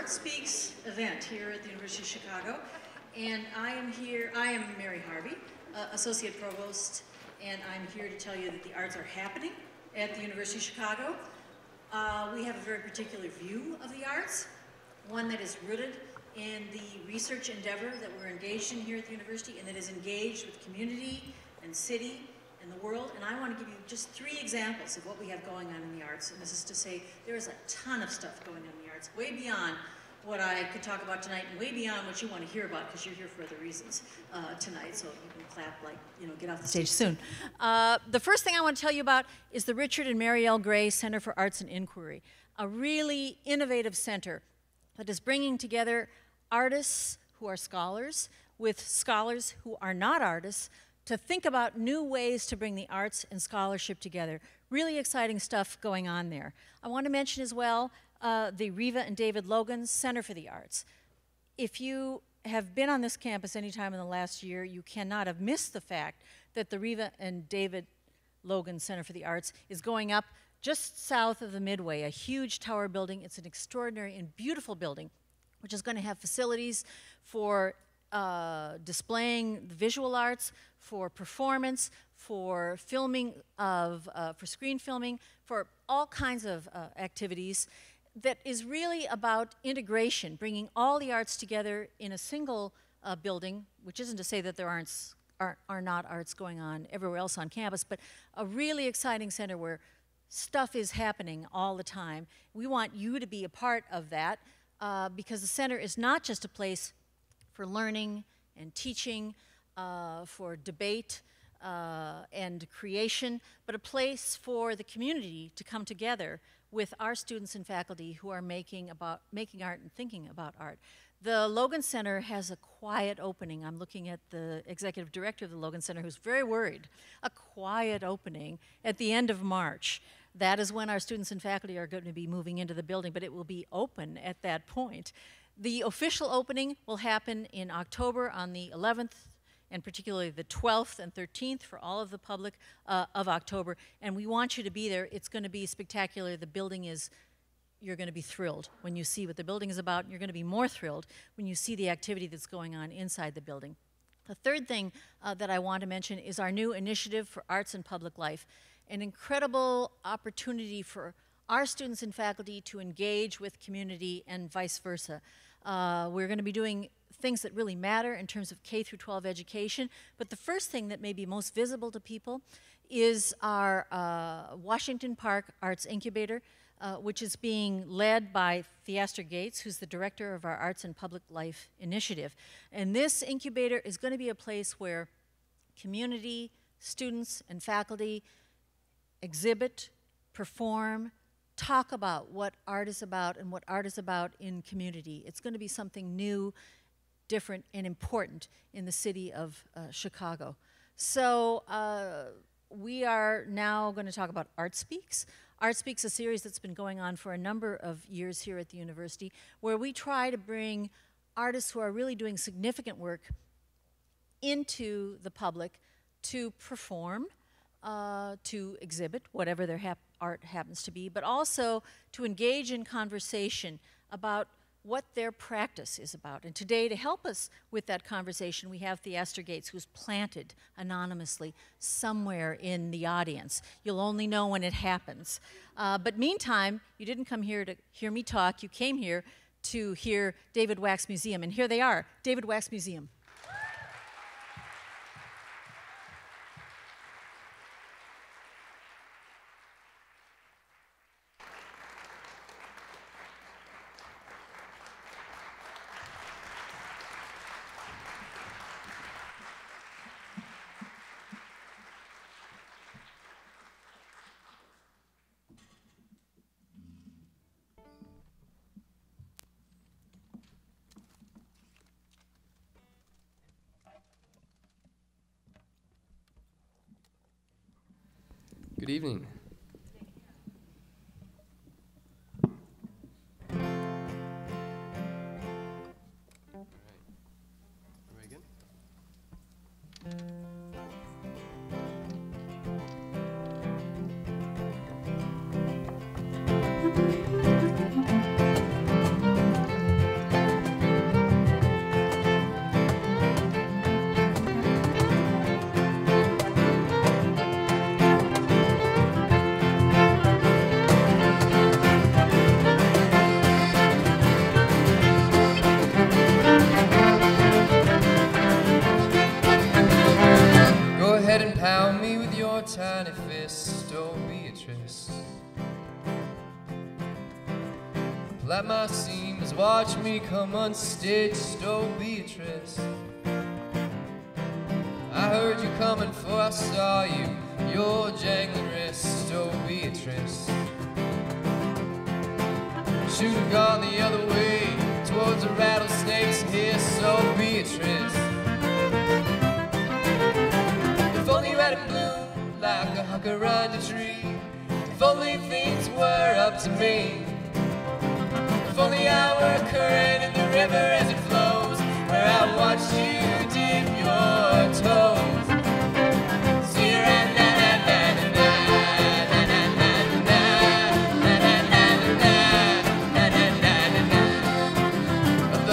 ArtSpeaks event here at the University of Chicago. And I am Mary Harvey, Associate Provost, and I'm here to tell you that the arts are happening at the University of Chicago. We have a very particular view of the arts, one that is rooted in the research endeavor that we're engaged in here at the university and that is engaged with community and city and the world. And I want to give you just 3 examples of what we have going on in the arts. And this is to say there is a ton of stuff going on in the arts, way beyond what I could talk about tonight and way beyond what you want to hear about because you're here for other reasons tonight. So you can clap like, you know, get off the stage soon. The first thing I want to tell you about is the Richard and Mary L. Gray Center for Arts and Inquiry, a really innovative center that is bringing together artists who are scholars with scholars who are not artists to think about new ways to bring the arts and scholarship together. Really exciting stuff going on there. I want to mention as well the Reva and David Logan Center for the Arts. If you have been on this campus any time in the last year, you cannot have missed the fact that the Reva and David Logan Center for the Arts is going up just south of the Midway, a huge tower building. It's an extraordinary and beautiful building, which is going to have facilities for displaying the visual arts, for performance, for filming for screen filming, for all kinds of activities that is really about integration, bringing all the arts together in a single building, which isn't to say that there are not arts going on everywhere else on campus, but a really exciting center where stuff is happening all the time. We want you to be a part of that because the center is not just a place for learning and teaching, for debate and creation, but a place for the community to come together with our students and faculty who are making art and thinking about art. The Logan Center has a quiet opening. I'm looking at the executive director of the Logan Center who's very worried. A quiet opening at the end of March. That is when our students and faculty are going to be moving into the building, but it will be open at that point. The official opening will happen in October on the 11th, and particularly the 12th and 13th for all of the public of October. And we want you to be there. It's going to be spectacular. The building is, you're going to be thrilled when you see what the building is about, and you're going to be more thrilled when you see the activity that's going on inside the building. The third thing that I want to mention is our new initiative for arts and public life, an incredible opportunity for our students and faculty to engage with community and vice versa. We're going to be doing things that really matter in terms of K through 12 education, but the first thing that may be most visible to people is our Washington Park Arts Incubator, which is being led by Theaster Gates, who's the director of our Arts and Public Life Initiative. And this incubator is going to be a place where community, students, and faculty exhibit, perform, talk about what art is about and what art is about in community. It's going to be something new, different, and important in the city of Chicago. So we are now going to talk about ArtSpeaks. ArtSpeaks, a series that's been going on for a number of years here at the university, where we try to bring artists who are really doing significant work into the public to perform, to exhibit, whatever their art happens to be, but also to engage in conversation about what their practice is about. And today, to help us with that conversation, we have Theaster Gates, who's planted anonymously somewhere in the audience. You'll only know when it happens. But meantime, you didn't come here to hear me talk. You came here to hear David Wax Museum. And here they are, David Wax Museum. Good evening. All right. Everybody good? Grab me with your tiny fist, oh Beatrice. Pull at my seams, watch me come unstitched, oh Beatrice. I heard you coming for I saw you, your jangling wrist, oh Beatrice. Should've gone the other way, towards the rattlesnake's hiss, oh Beatrice. If only you had it bloom like a jacaranda tree. If only things were up to me. If only I were a current in the river as it flows, where I watch you dip your toes. See you right now.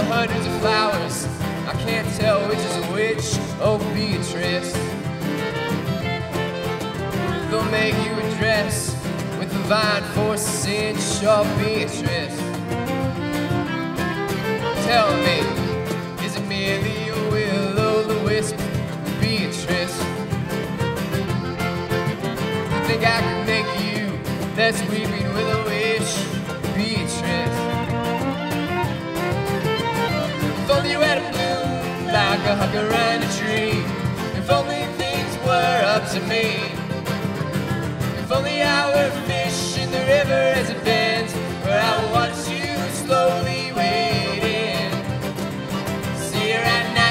Hundreds of flowers, I can't tell which is which, oh Beatrice. They'll make you a dress with a vine for a cinch, oh Beatrice. Tell me, is it merely a will-o'-the-wisp, Beatrice? Think I could make you less weeping with a wish, Beatrice? If only you had a bloom like a jacaranda tree. If only things were up to me. If only I were a fish in the river as it bends, where I watch you slowly wade in. See you right now.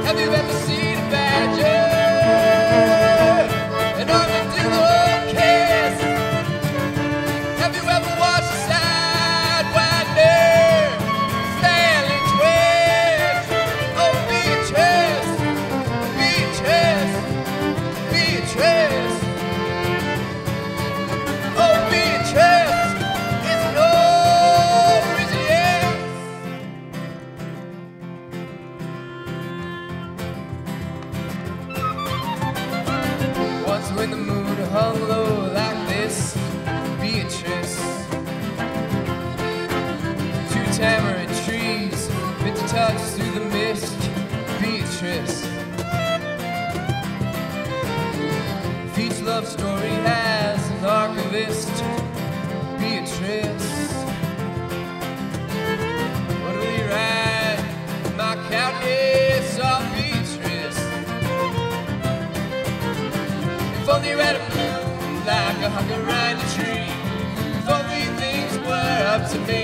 Have you ever seen a badger? An armadillo kiss? Have you ever watched a sidewinder sailing twist? Oh, Beatrice, Beatrice, Beatrice. Oh, Beatrice, it's an over, is it? When the moon hung low like this, Beatrice. Two tamarind trees fit to touch through the mist, Beatrice. If each love story has an archivist, Beatrice. What do we write? My countess of Beatrice. If only you had a bloom like a jacaranda tree. If only things were up to me.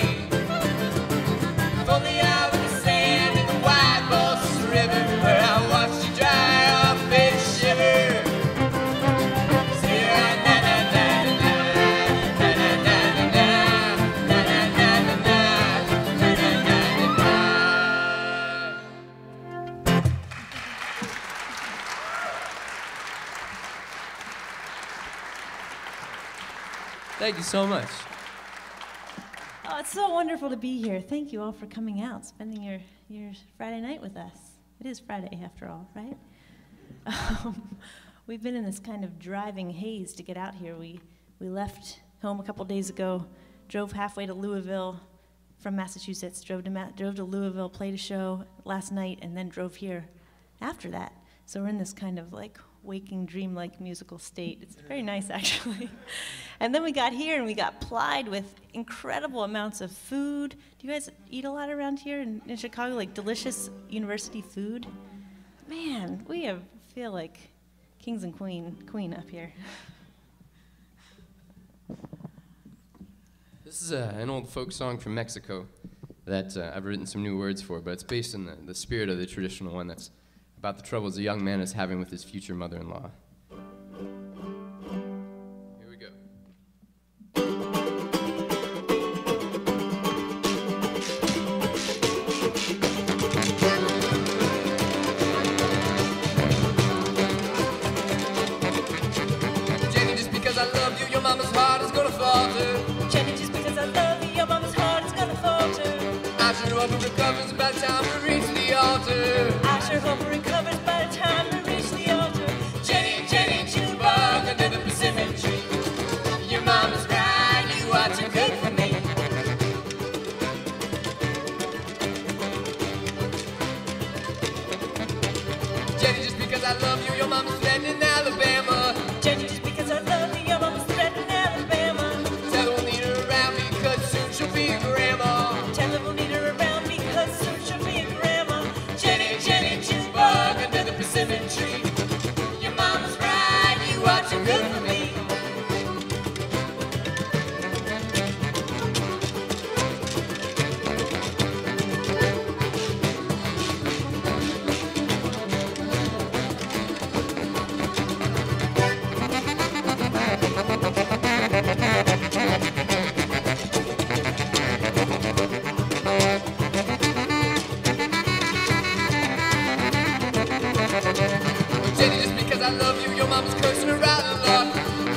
If only I was the sand in the white Boston River, where I watched you dry off and shiver. See right now. Thank you so much. Oh, it's so wonderful to be here. Thank you all for coming out, spending your Friday night with us. It is Friday, after all, right? We've been in this kind of driving haze to get out here. We left home a couple days ago, drove halfway to Louisville from Massachusetts, drove to Louisville, played a show last night, and then drove here after that. So we're in this kind of like waking dream-like musical state. It's very nice, actually. And then we got here and we got plied with incredible amounts of food. Do you guys eat a lot around here in Chicago, like delicious university food? Man, feel like kings and queen up here. This is an old folk song from Mexico that I've written some new words for, but it's based on the spirit of the traditional one that's about the troubles a young man is having with his future mother-in-law. Here we go. Jenny, just because I love you, your mama's heart is gonna falter. Jenny, just because I love you, your mama's heart is gonna falter. I sure hope it recovers by the time we reach the altar. I sure hope it recovers by the time we reach the altar. Jenny, Jenny, Jukebug under the Pacific tree. Your mama's right, you are too good for me. Jenny, just because I love you, your mama's threatening Alabama. Jenny, just because I love you, your mama's threatening Alabama. Tell her we'll need her around because soon she'll be a grandma. Tell her we'll need her around because soon she'll be a grandma. Jenny, Jenny, Jukebug under the Pacific tree. Your mama's right, you are too good for me. Jenny, just because I love you, your mama's cursing her out of luck.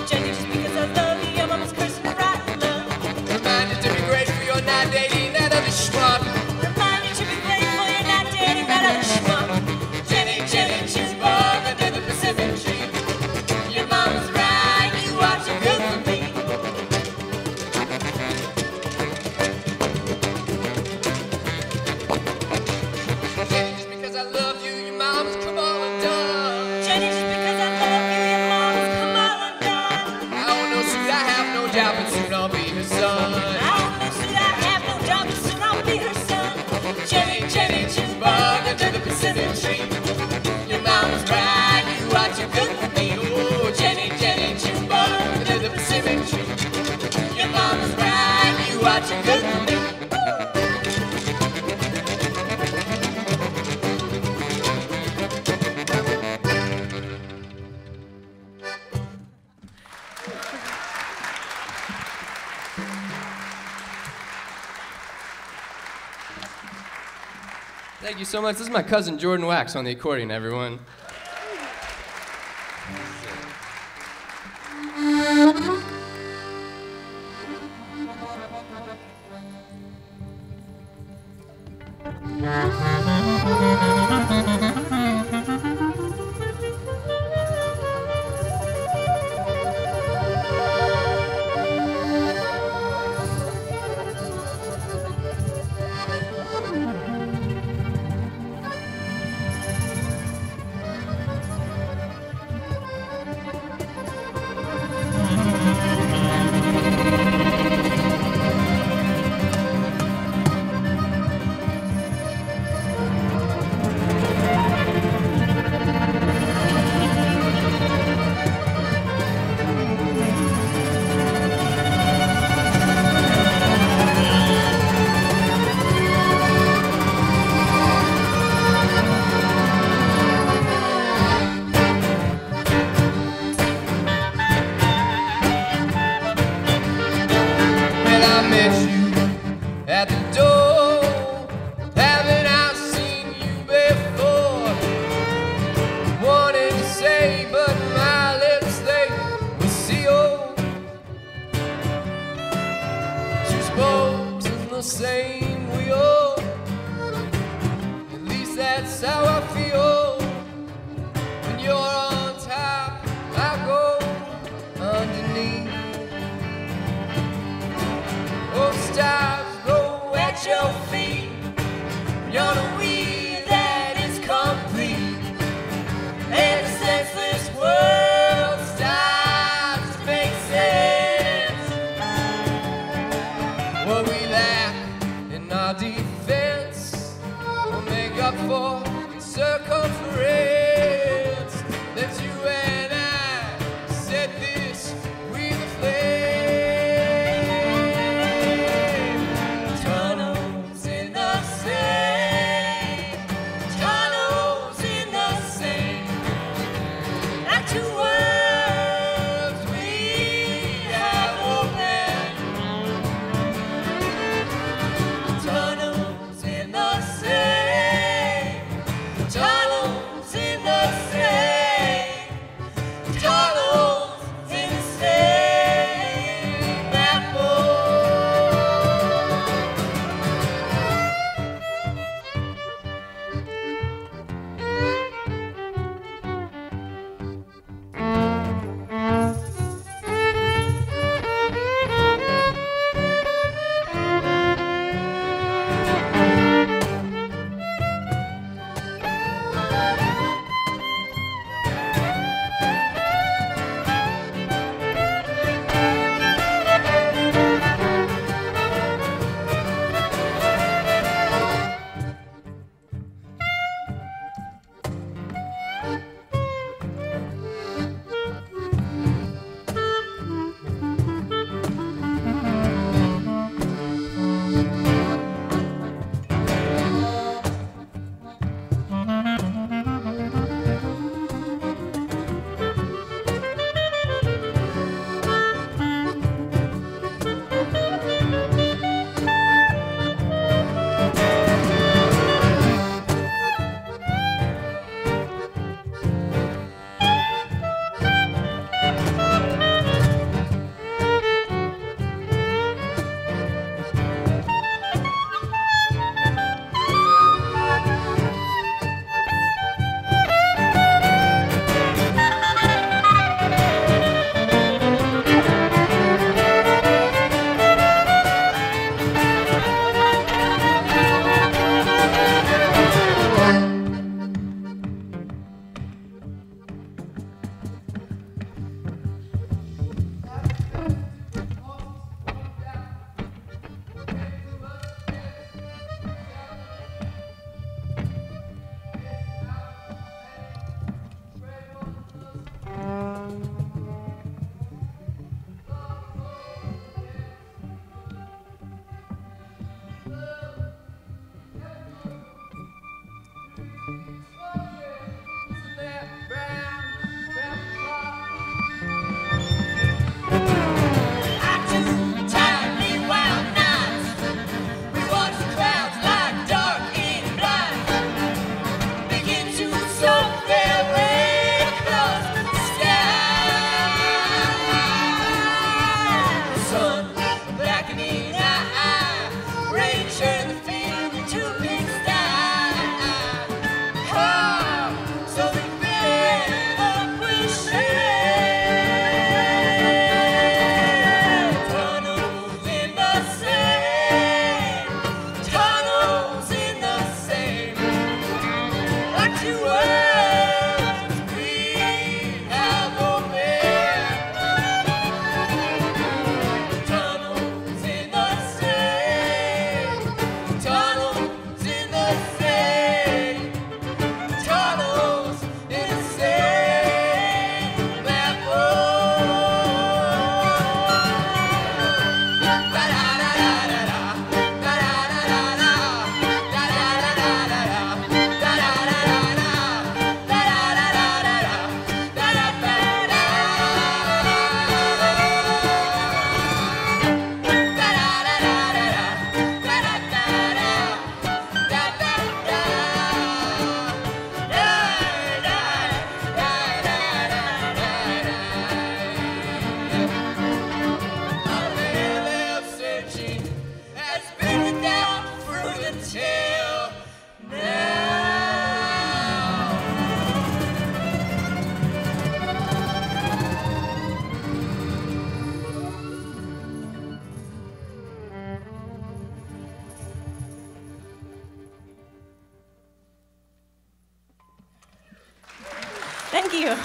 Jenny, just because I love you, your mama's cursing her out of luck. Remind you to be grateful you're not dating that other schmuck. Remind you to be grateful you're not dating that other schmuck. Jenny, Jenny, Jukebug under the Pacific tree. Your mama's right, you are too good for me. Jenny, just because I love you, your mama's come all undone. Jenny, just because I love you, your mama's come all undone. I don't know, soon I have no job, but soon I'll be her son. I don't know, soon I have no job, but soon I'll be her son. Jenny, Jenny, Jukebug under the Pacific tree. Your mama's right, you are too good for me. Oh, Jenny, Jenny, Jukebug under the Pacific tree. Your mama's right, you are too good for me. Thank you so much. This is my cousin Jordan Wax on the accordion, everyone. you.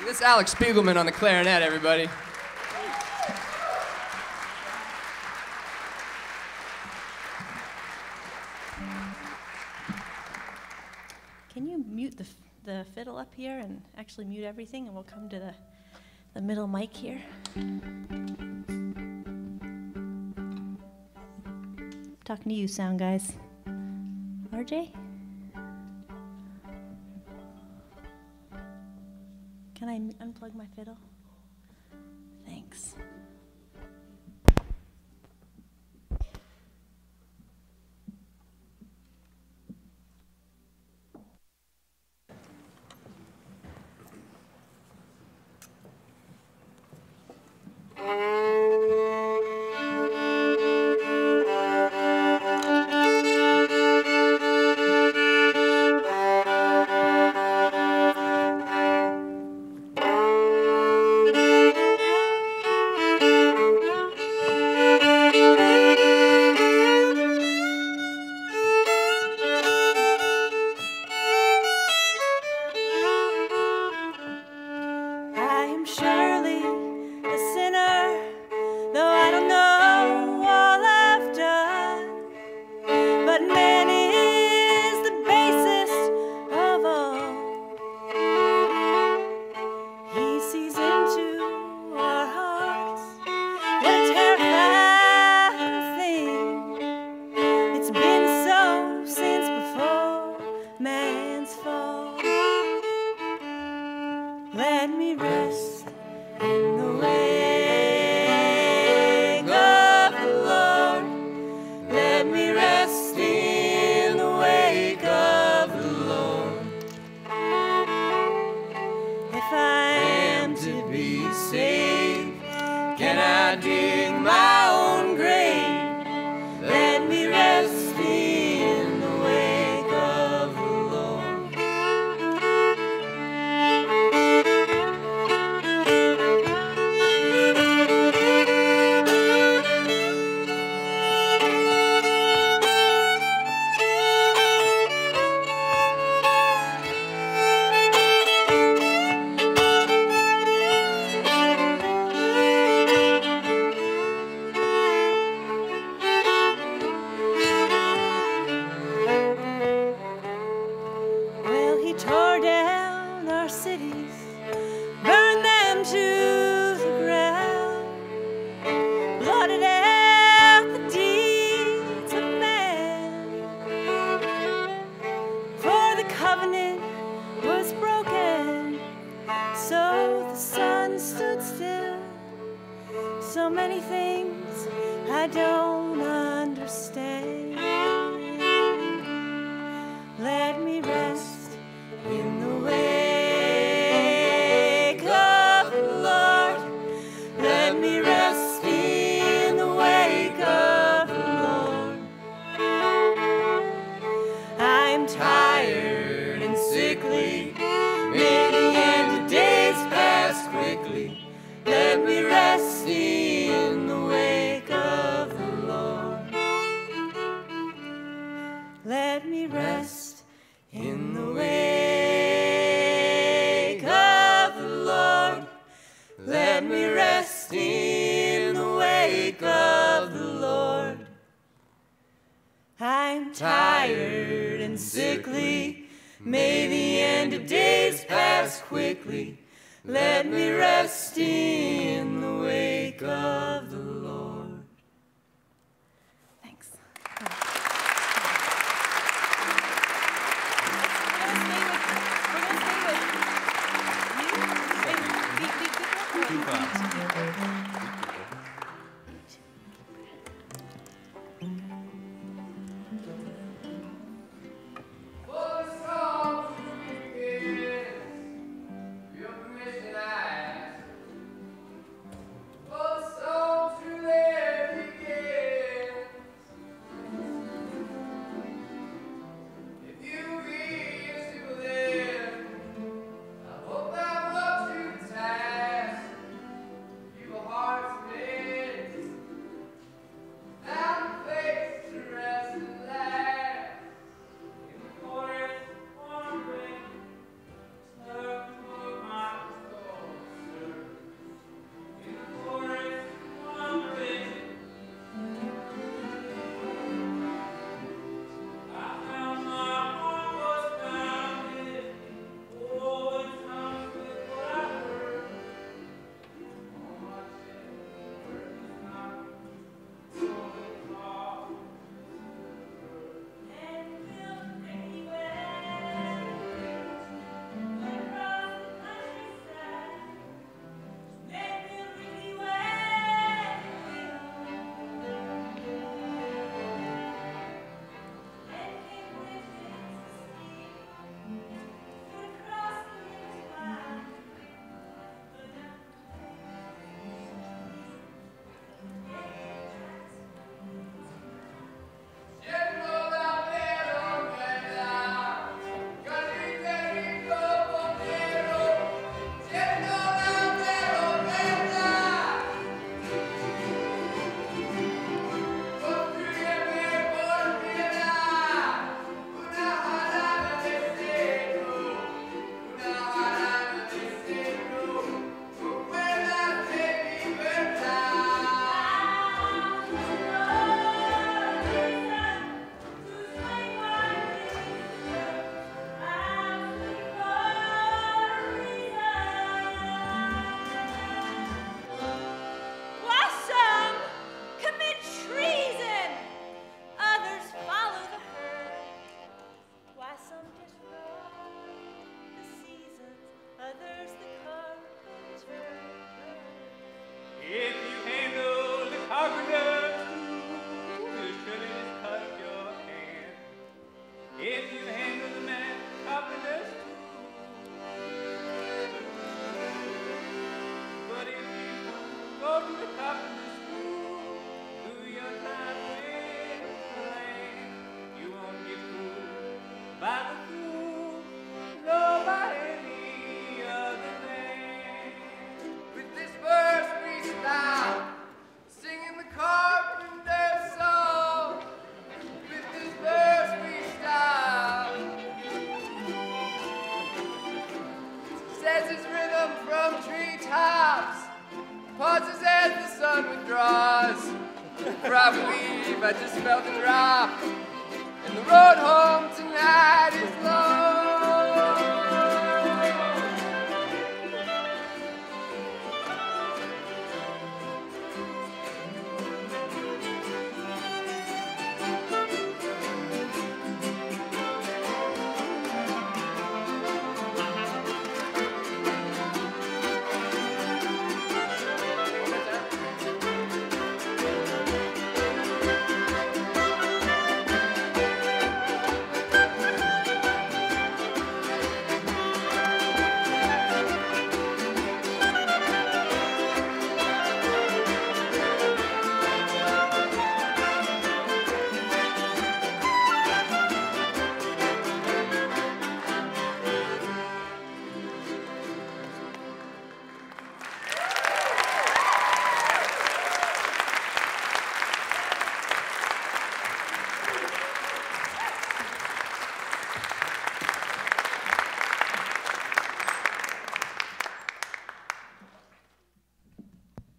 This is Alex Spiegelman on the clarinet, everybody. Can you mute the fiddle up here and actually mute everything, and we'll come to the middle mic here. Talking to you, sound guys. RJ? Can I unplug my fiddle? Thanks. So if you handle the man happiness too. But if you go to the happiness school, do your time with the land, you won't get fooled by the fool, nor by any other man. With this verse we stop, singing the carpenter's song. With this verse we stop. Says his rhythm from treetops, pauses as the sun withdraws. For I believe I just felt a drop, and the road home tonight is long.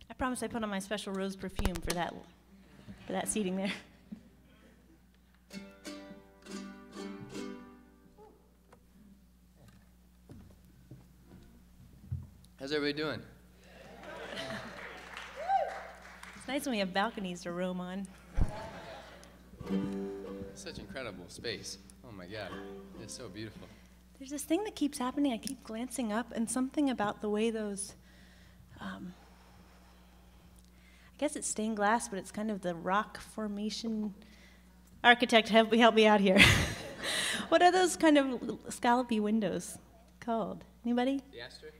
I promise I put on my special rose perfume for that seating there. How's everybody doing? It's nice when we have balconies to roam on. Such incredible space. Oh my God, it's so beautiful. There's this thing that keeps happening. I keep glancing up, and something about the way those, I guess it's stained glass, but it's kind of the rock formation. Architect, help me out here. What are those kind of scallopy windows called? Anybody? Theaster?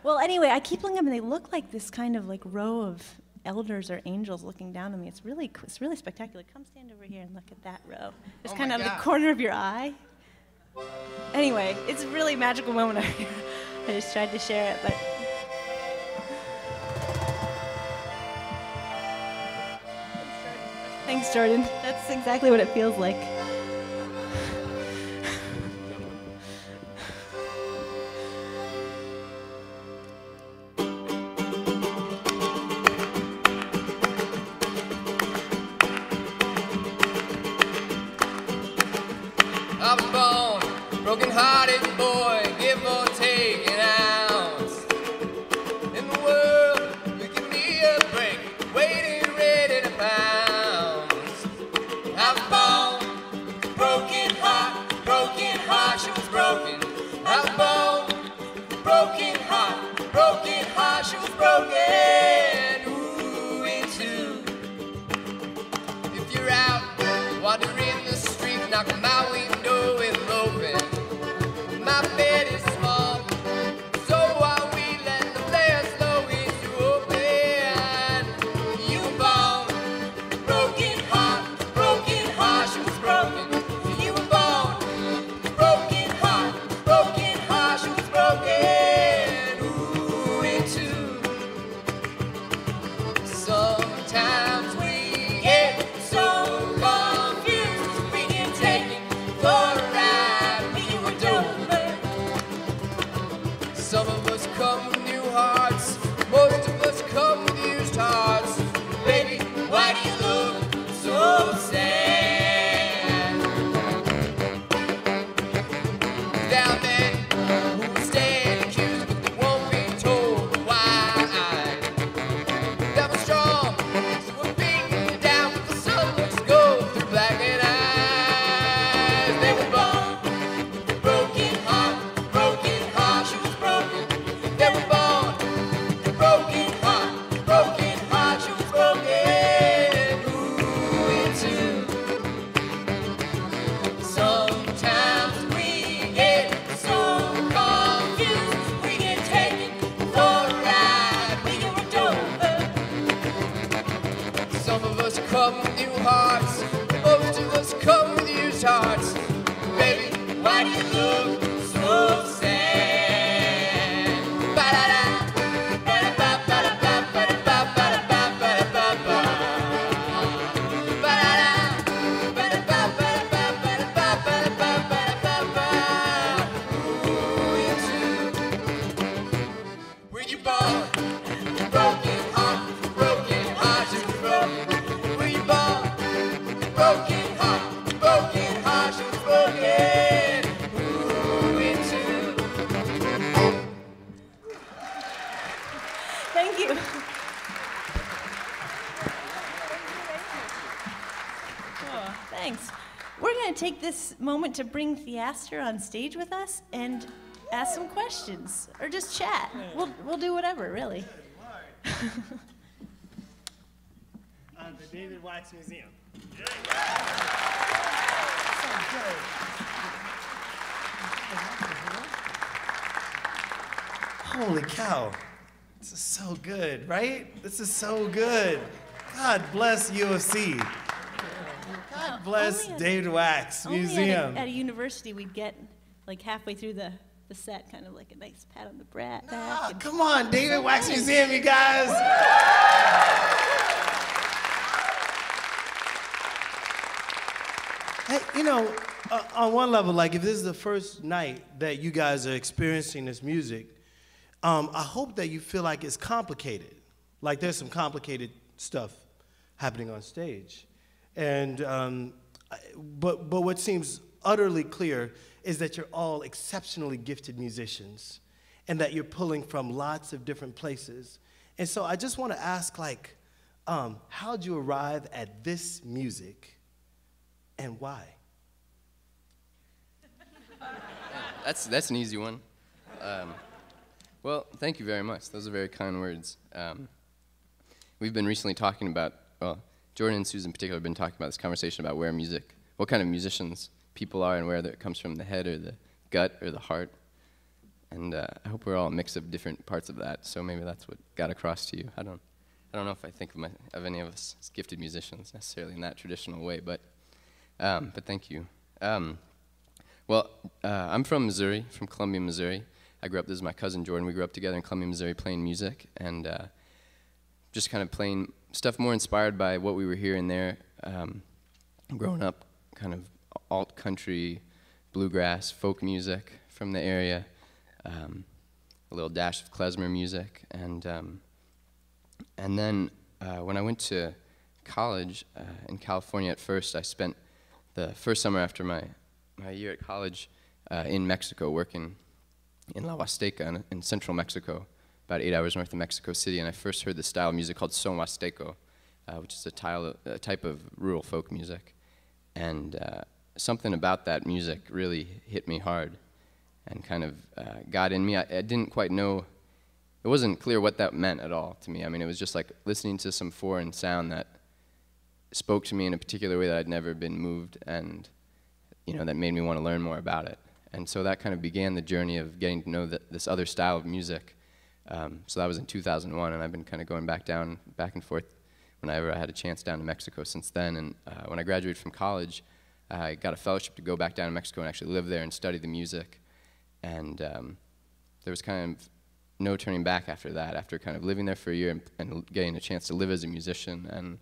Well, anyway, I keep looking up, and they look like this kind of like row of elders or angels looking down on me. It's really spectacular. Come stand over here and look at that row. It's kind of out of the corner of your eye. Anyway, it's a really magical moment over here. I just tried to share it, but. Thanks, Jordan. That's exactly what it feels like. I was born, broken-hearted boy, give or take an ounce. In the world, making me a break, waiting ready to pounce. I was born, broken heart, she was broken. I was born, broken heart, she was broken. Ooh, into. If you're out, wandering the street, knocking my window will open. My bed Thanks. We're going to take this moment to bring Theaster on stage with us and ask some questions, or just chat. We'll do whatever, really. The David Wax Museum. Holy cow. This is so good, right? This is so good. God bless UFC. God bless David Wax Museum. Only at a university we'd get like halfway through the set, kind of like a nice pat on the back. Come on, David Wax Museum, you guys. Hey, you know, on one level, like if this is the first night that you guys are experiencing this music, I hope that you feel like it's complicated. Like there's some complicated stuff happening on stage. And, but what seems utterly clear is that you're all exceptionally gifted musicians and that you're pulling from lots of different places. And so I just want to ask, like, how'd you arrive at this music and why? That's an easy one. Well, thank you very much. Those are very kind words. We've been recently talking about, well, Jordan and Susan in particular have been talking about this conversation about what kind of musicians people are and whether it comes from the head or the gut or the heart. And I hope we're all a mix of different parts of that, so maybe that's what got across to you. I don't know if I think of any of us as gifted musicians necessarily in that traditional way, but thank you. Well, I'm from Missouri, from Columbia, Missouri. I grew up, this is my cousin Jordan, we grew up together in Columbia, Missouri playing music and just kind of playing stuff more inspired by what we were hearing there. Growing up, kind of alt country, bluegrass, folk music from the area, a little dash of klezmer music, and then when I went to college in California at first, I spent the first summer after my year at college in Mexico, working in La Huasteca in central Mexico, about 8 hours north of Mexico City, and I first heard the style of music called son huasteco, which is a type of rural folk music. And something about that music really hit me hard and kind of got in me. I didn't quite know, it wasn't clear what that meant at all to me. I mean, it was just like listening to some foreign sound that spoke to me in a particular way that I'd never been moved, and that made me want to learn more about it. And so that kind of began the journey of getting to know this other style of music. So that was in 2001, and I've been kind of going back and forth whenever I had a chance down to Mexico since then. And when I graduated from college, I got a fellowship to go back down to Mexico and actually live there and study the music. And there was kind of no turning back after that, after kind of living there for a year and getting a chance to live as a musician. And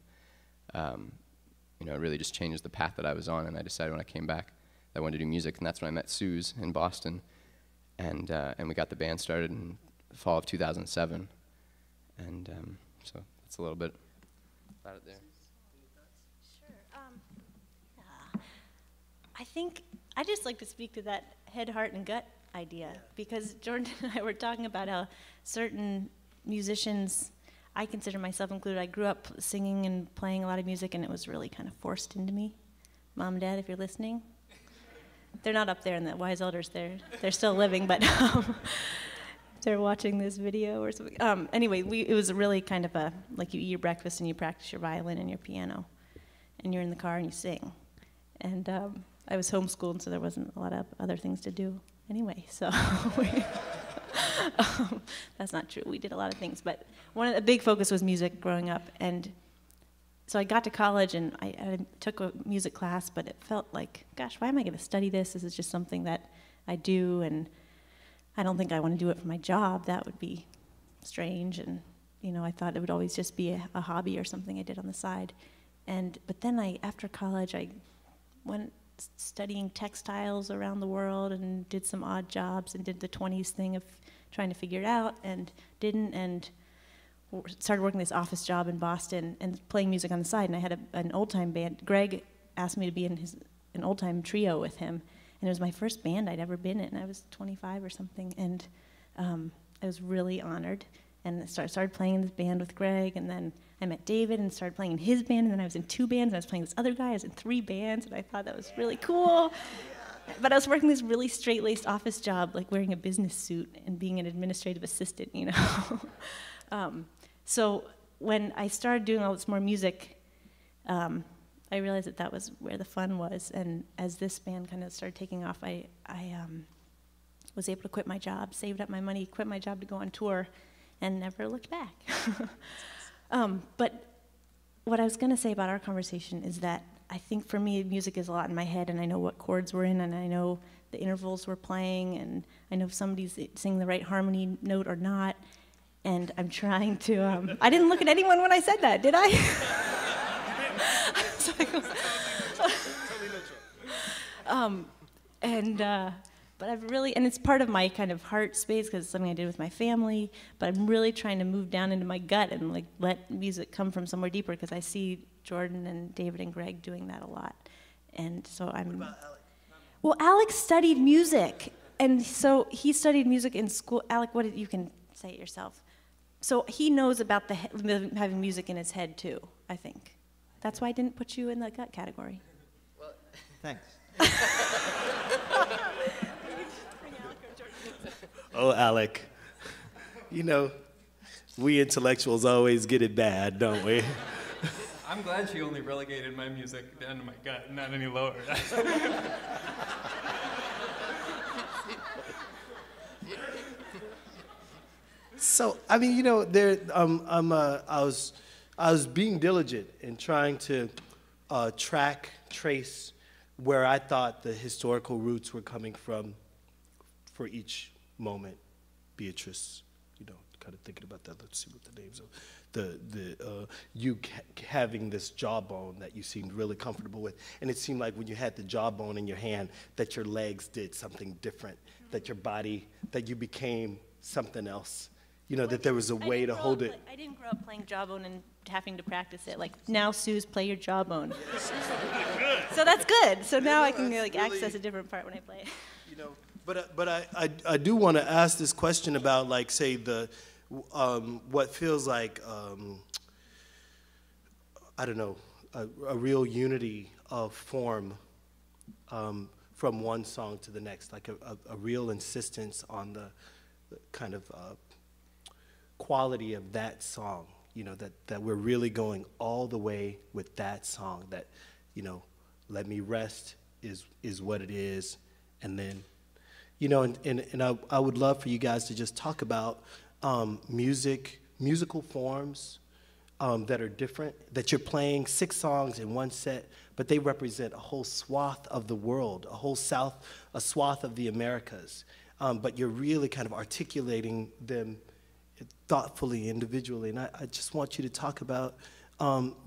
it really just changed the path that I was on. And I decided when I came back that I wanted to do music, and that's when I met Suze in Boston. And we got the band started in the fall of 2007. And so that's a little bit about it there. Sure. I think I'd just like to speak to that head, heart, and gut idea, because Jordan and I were talking about how certain musicians, I consider myself included, I grew up singing and playing a lot of music, and it was really kind of forced into me. Mom, Dad, if you're listening. They're not up there in the wise elders, they're still living, but they're watching this video or something. Anyway, it was really kind of like you eat your breakfast and you practice your violin and your piano, and you're in the car and you sing. And I was homeschooled, so there wasn't a lot of other things to do anyway, so that's not true. We did a lot of things, but the big focus was music growing up. And so I got to college and I took a music class, but it felt like, gosh, why am I going to study this? This is just something that I do, and I don't think I want to do it for my job. That would be strange. And I thought it would always just be a hobby or something I did on the side. But then after college, I went studying textiles around the world and did some odd jobs and did the 20s thing of trying to figure it out, and didn't, and started working this office job in Boston and playing music on the side. And I had an old-time band. Greg asked me to be in an old-time trio with him, and it was my first band I'd ever been in. I was 25 or something, and I was really honored. And started playing in this band with Greg, and then I met David and started playing in his band, and then I was in 2 bands, and I was playing this other guy, I was in 3 bands, and I thought that was really cool. But I was working this really straight-laced office job, like wearing a business suit and being an administrative assistant, you know. So when I started doing all this more music, I realized that that was where the fun was. And as this band kind of started taking off, I was able to quit my job, saved up my money, quit my job to go on tour, and never looked back. But what I was going to say about our conversation is that I think for me, music is a lot in my head, and I know what chords we're in, and I know the intervals we're playing, and I know if somebody's singing the right harmony note or not, and I'm trying to, I didn't look at anyone when I said that, did I? But I've really, and it's part of my kind of heart space because it's something I did with my family, but I'm really trying to move down into my gut and like let music come from somewhere deeper because I see Jordan and David and Greg doing that a lot. And so I'm... What about Alec? Well, Alex studied music, and so he studied music in school. Alec, you can say it yourself. So he knows about having music in his head too, I think. That's why I didn't put you in the gut category. Well, thanks. Oh, Alec, you know, we intellectuals always get it bad, don't we? I'm glad she only relegated my music down to my gut, not any lower. So, I mean, you know, I was being diligent in trying to trace where I thought the historical roots were coming from for each moment. Beatrice, you know, kind of thinking about that. Let's see what the names of you having this jawbone that you seemed really comfortable with, and it seemed like when you had the jawbone in your hand that your legs did something different, that your body, that you became something else. You know, that there was a way to hold it. I didn't grow up playing jawbone and having to practice it. Like, now, Suze, play your jawbone. So that's good. So now I can like really access a different part when I play it. You know, but I do want to ask this question about, like, say, the what feels like I don't know, a real unity of form from one song to the next, like a real insistence on the kind of quality of that song, you know, that we're really going all the way with that song, that, you know, Let Me Rest is what it is, and then, you know, and I would love for you guys to just talk about musical forms that are different, that you're playing 6 songs in one set, but they represent a whole swath of the world, a swath of the Americas, but you're really kind of articulating them thoughtfully, individually, and I just want you to talk about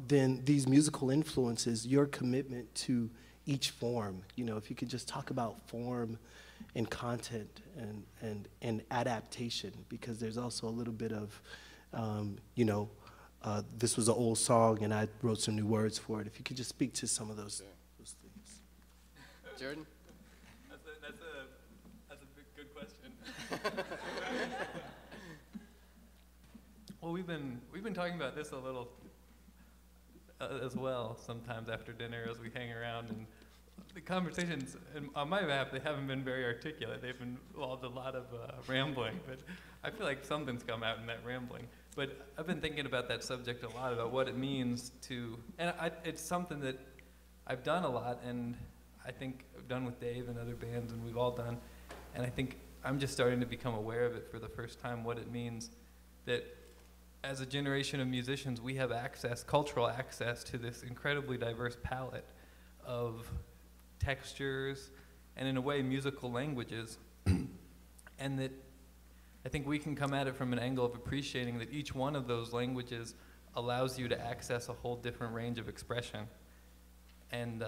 then these musical influences, your commitment to each form. You know, if you could just talk about form and content and adaptation, because there's also a little bit of, you know, this was an old song and I wrote some new words for it. If you could just speak to some of those things. Jordan? That's a good question. Well, we've been talking about this a little as well sometimes after dinner as we hang around, and the conversations on my behalf, they haven't been very articulate. They've involved a lot of rambling, but I feel like something's come out in that rambling. But I've been thinking about that subject a lot, about what it means to, and it's something that I've done a lot, and I think I've done with Dave and other bands, and we've all done, and I think I'm just starting to become aware of it for the first time, what it means that as a generation of musicians, we have access, cultural access, to this incredibly diverse palette of textures and, in a way, musical languages. And that I think we can come at it from an angle of appreciating that each one of those languages allows you to access a whole different range of expression. And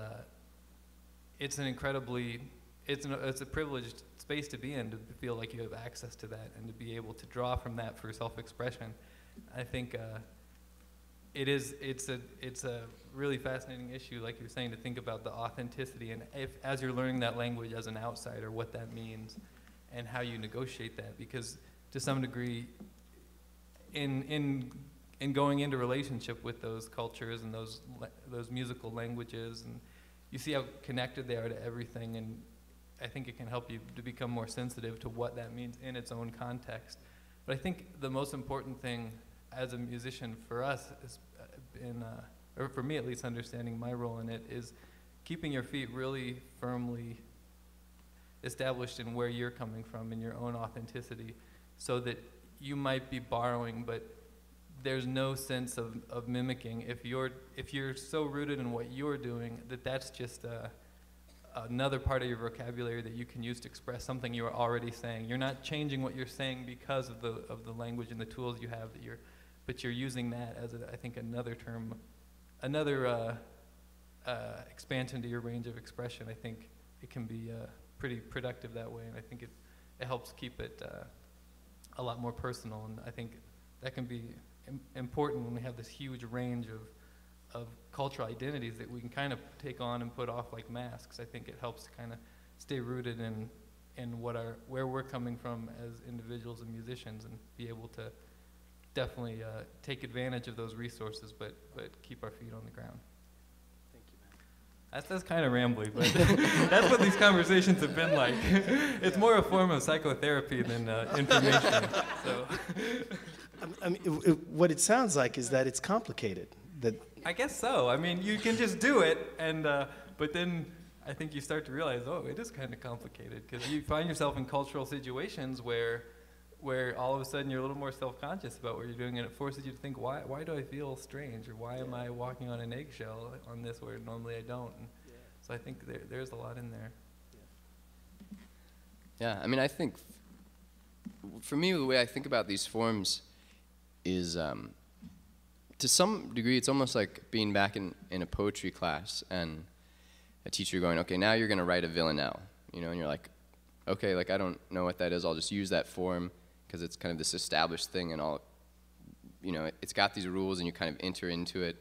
it's an incredibly, it's a privileged space to be in, to feel like you have access to that and to be able to draw from that for self-expression. I think it's a really fascinating issue, like you're saying, to think about the authenticity, and as you're learning that language as an outsider, what that means and how you negotiate that, because to some degree in and going into relationship with those cultures and those musical languages, and you see how connected they are to everything, and I think it can help you to become more sensitive to what that means in its own context. But I think the most important thing as a musician for us is or for me at least, understanding my role in it, is keeping your feet really firmly established in where you're coming from, in your own authenticity, so that you might be borrowing, but there's no sense of mimicking. If you're so rooted in what you're doing, that's just another part of your vocabulary that you can use to express something you are already saying. You're not changing what you're saying because of the language and the tools you have, but you're using that as I think another term, another expansion to your range of expression. I think it can be pretty productive that way, and I think it helps keep it a lot more personal, and I think that can be important when we have this huge range of cultural identities that we can kind of take on and put off like masks. I think it helps to kind of stay rooted in where we're coming from as individuals and musicians, and be able to definitely take advantage of those resources, but keep our feet on the ground. Thank you, man. That's kind of rambly, but that's what these conversations have been like. It's more a form of psychotherapy than information. So, I mean, what it sounds like is that it's complicated. I guess so. I mean, you can just do it, and but then I think you start to realize, oh, it is kind of complicated, because you find yourself in cultural situations where all of a sudden you're a little more self-conscious about what you're doing, and it forces you to think, why do I feel strange, or why am I walking on an eggshell on this where normally I don't? And so I think there's a lot in there. Yeah, I mean, I think for me, the way I think about these forms is, to some degree, it's almost like being back in a poetry class and a teacher going, okay, now you're going to write a villanelle, and you're like, okay, like I don't know what that is, I'll just use that form because it's kind of this established thing, and it's got these rules, and you kind of enter into it,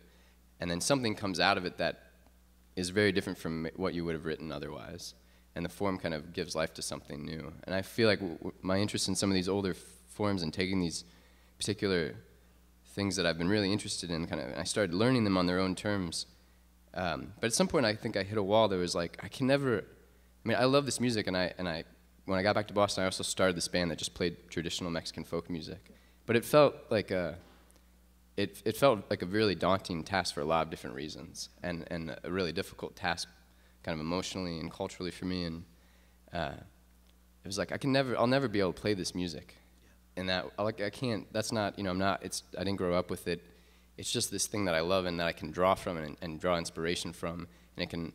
and then something comes out of it that is very different from what you would have written otherwise, and the form kind of gives life to something new. And I feel like my interest in some of these older forms and taking these particular things that I've been really interested in, and I started learning them on their own terms. But at some point, I think I hit a wall that was like, I love this music, and when I got back to Boston, I also started this band that just played traditional Mexican folk music. But it felt like a really daunting task for a lot of different reasons, and a really difficult task, kind of emotionally and culturally for me. And it was like I'll never be able to play this music. And that, like, I can't, that's not, I didn't grow up with it. It's just this thing that I love and that I can draw from and draw inspiration from. And it can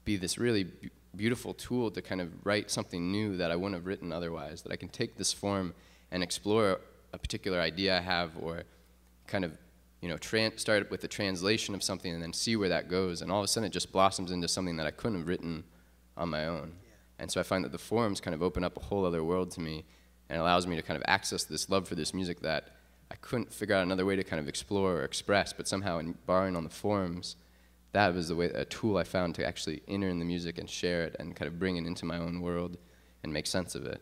be this really beautiful tool to kind of write something new that I wouldn't have written otherwise. That I can take this form and explore a particular idea I have, or kind of, start with the translation of something and then see where that goes. And all of a sudden it just blossoms into something that I couldn't have written on my own. And so I find that the forms kind of open up a whole other world to me, and allows me to kind of access this love for this music that I couldn't figure out another way to kind of explore or express, but somehow in borrowing on the forms, that was a tool I found to actually enter in the music and share it and kind of bring it into my own world and make sense of it.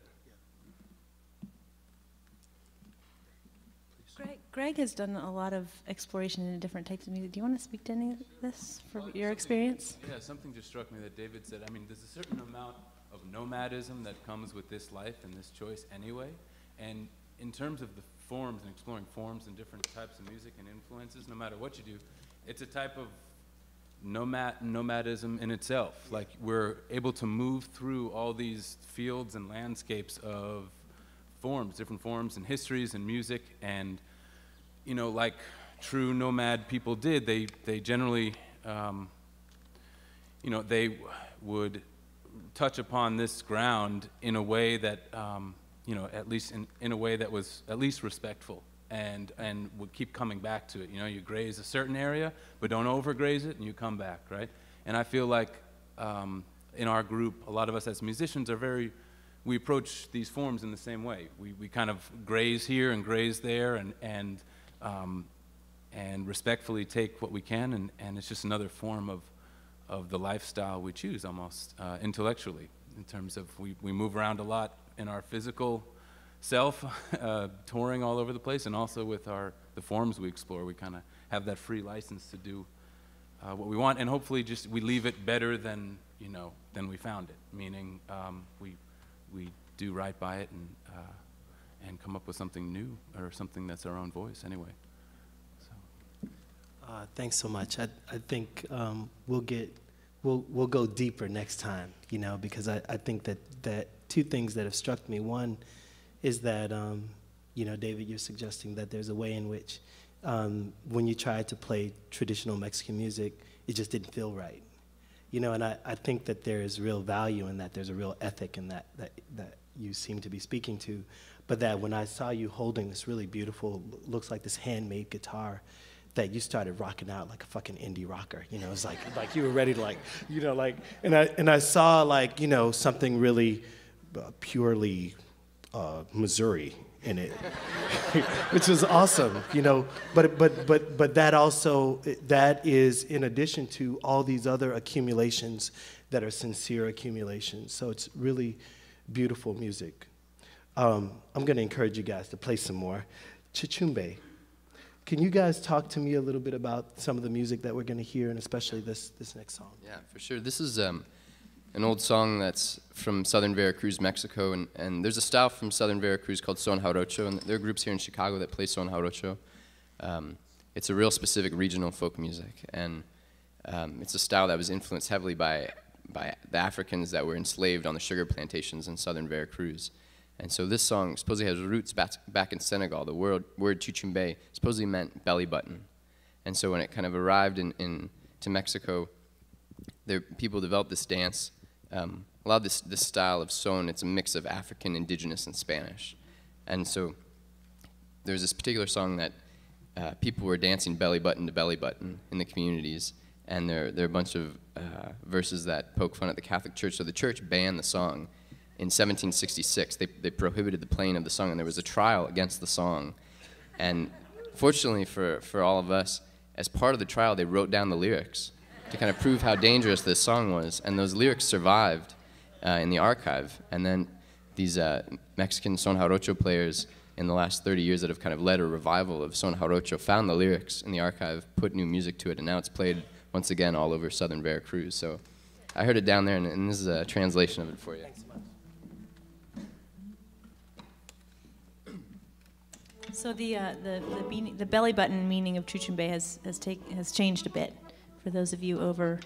Greg has done a lot of exploration in different types of music. Do you want to speak to any of this from your experience? Yeah, something just struck me that David said. I mean, there's a certain amount of nomadism that comes with this life and this choice anyway. And in terms of the forms and exploring forms and different types of music and influences, no matter what you do, it's a type of nomadism in itself. Like, we're able to move through all these fields and landscapes of forms, different forms and histories and music, and like true nomad people did, they generally they would touch upon this ground in a way that at least in a way that was at least respectful, and would keep coming back to it. You graze a certain area, but don't overgraze it, and you come back, right? And I feel like in our group, a lot of us as musicians we approach these forms in the same way. We kind of graze here and graze there, and respectfully take what we can, and it's just another form of the lifestyle we choose, almost intellectually, in terms of we move around a lot in our physical self, touring all over the place, and also with the forms we explore. We kind of have that free license to do what we want, and hopefully just we leave it better than than we found it. Meaning we do right by it and come up with something new or something that's our own voice anyway. So. Thanks so much. I think we'll go deeper next time, because I think that two things that have struck me. One is that, David, you're suggesting that there's a way in which when you try to play traditional Mexican music, it just didn't feel right. And I think that there is real value in that. There's a real ethic in that you seem to be speaking to. But that when I saw you holding this really beautiful, looks like this handmade guitar, that you started rocking out like a fucking indie rocker. It's like you were ready to and I saw something really purely Missouri in it, which was awesome, But that also, that is in addition to all these other accumulations that are sincere accumulations. So it's really beautiful music. I'm going to encourage you guys to play some more. Chichumbe. Can you guys talk to me a little bit about some of the music that we're going to hear, and especially this next song? Yeah, for sure. This is an old song that's from southern Veracruz, Mexico, and there's a style from southern Veracruz called son jarocho, and there are groups here in Chicago that play son jarocho. It's a real specific regional folk music, and it's a style that was influenced heavily by the Africans that were enslaved on the sugar plantations in southern Veracruz. And so this song supposedly has roots back in Senegal. The word chuchumbe supposedly meant belly button. And so when it kind of arrived to Mexico, people developed this dance. A lot of this style of son, it's a mix of African, indigenous, and Spanish. And so there's this particular song that people were dancing belly button to belly button in the communities. And there are a bunch of verses that poke fun at the Catholic Church. So the church banned the song. In 1766, they prohibited the playing of the song, and there was a trial against the song. And fortunately for all of us, as part of the trial, they wrote down the lyrics to kind of prove how dangerous this song was. And those lyrics survived in the archive. And then these Mexican son jarocho players in the last 30 years that have kind of led a revival of son jarocho found the lyrics in the archive, put new music to it, and now it's played once again all over southern Veracruz. So I heard it down there, and this is a translation of it for you. Thanks so much. So the belly button meaning of chuchumbe has changed a bit for those of you over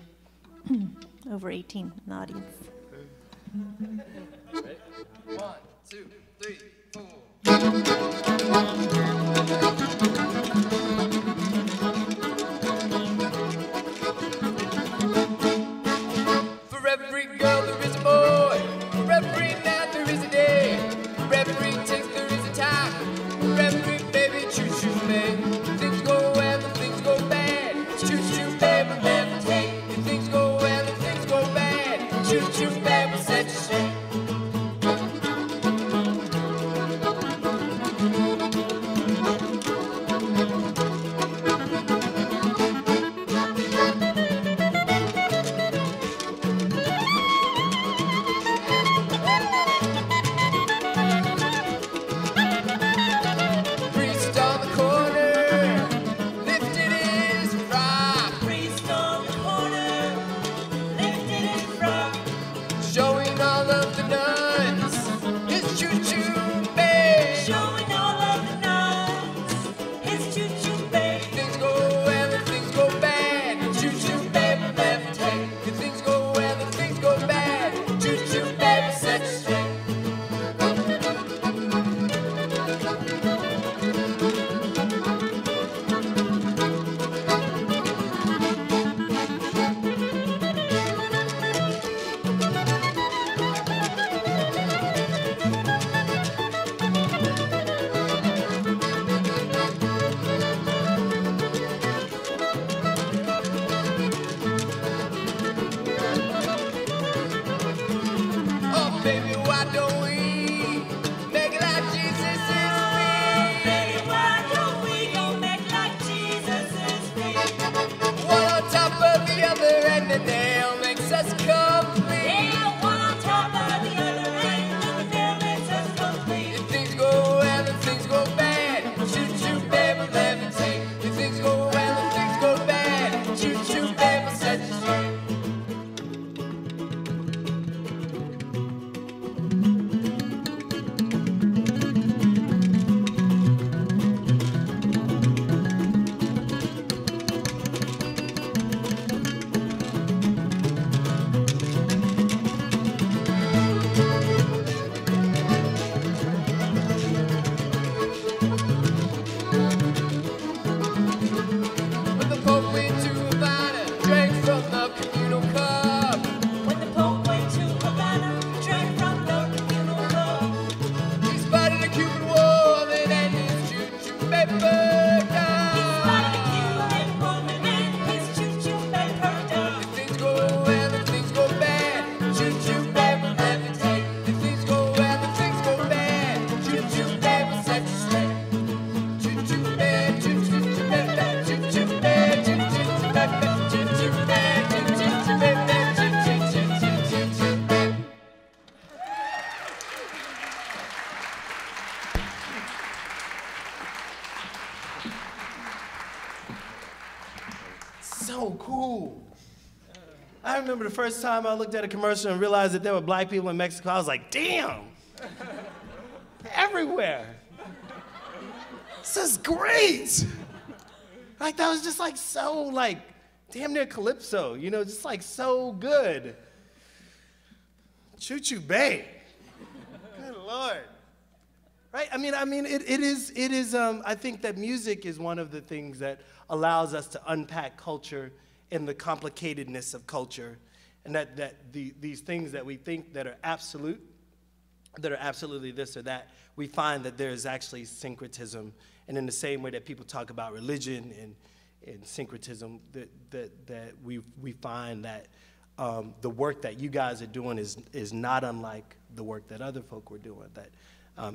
18 in the audience. Ready? 1, 2, 3, 4. For every girl there is a boy, for every night there is a day, for every taste there is a time. Every baby choo-choo babe. Things go well and things go bad. Choo-choo babe will never take. If things go well and things go bad. Choo-choo babe will set you straight. cool. I remember the first time I looked at a commercial and realized that there were black people in Mexico. I was like, damn, everywhere. This is great. Like, that was just like so like, damn near Calypso, you know, just like so good. Choo Choo Bay. Good Lord. Right? I mean, it is, I think that music is one of the things that allows us to unpack culture and the complicatedness of culture, and that these things that we think that are absolute, that are absolutely this or that, we find that there is actually syncretism. And in the same way that people talk about religion and syncretism, that we find that the work that you guys are doing is not unlike the work that other folk were doing, that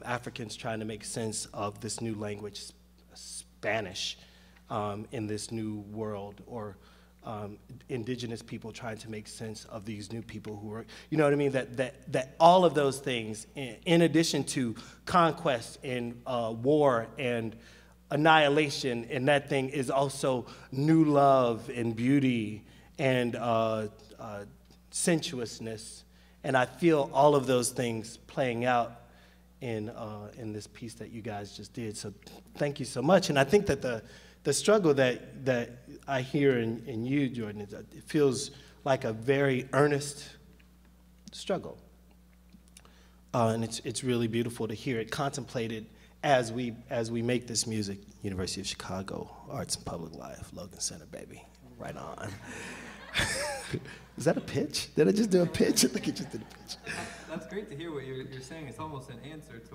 Africans trying to make sense of this new language, Spanish, in this new world, or indigenous people trying to make sense of these new people who are, you know what I mean? That all of those things, in addition to conquest and war and annihilation, and that thing is also new love and beauty and sensuousness. And I feel all of those things playing out in this piece that you guys just did. So thank you so much. And I think that the struggle that I hear in you, Jordan, is that it feels like a very earnest struggle. And it's really beautiful to hear it contemplated as we make this music. University of Chicago, Arts and Public Life, Logan Center, baby. Right on. Is that a pitch? Did I just do a pitch? I think you just did a pitch. That's great to hear what you're saying. It's almost an answer to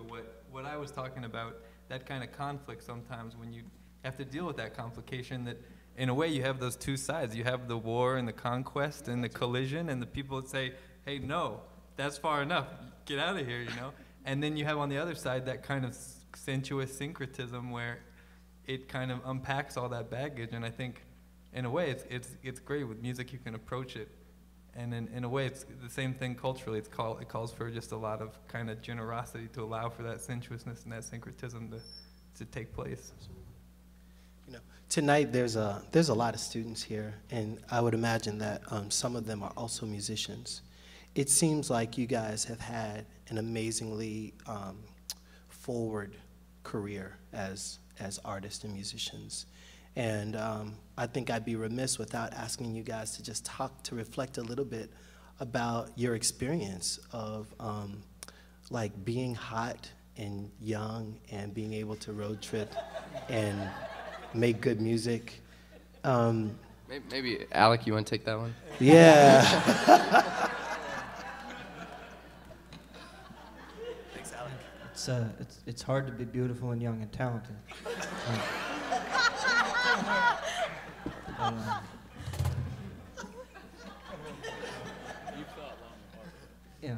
what I was talking about, that kind of conflict sometimes when you have to deal with that complication, that in a way you have those two sides. You have the war and the conquest and the collision, and the people that say, hey, no, that's far enough, get out of here, you know? And then you have on the other side that kind of sensuous syncretism where it kind of unpacks all that baggage. And I think in a way it's great. With music you can approach it, and in a way it's the same thing culturally. It calls for just a lot of kind of generosity to allow for that sensuousness and that syncretism to take place. You know, tonight there's a lot of students here, and I would imagine that some of them are also musicians. It seems like you guys have had an amazingly forward career as artists and musicians. And I think I'd be remiss without asking you guys to just reflect a little bit about your experience of like being hot and young and being able to road trip and make good music. Maybe Alec, you want to take that one? Yeah. Thanks, Alec. It's hard to be beautiful and young and talented. Yeah.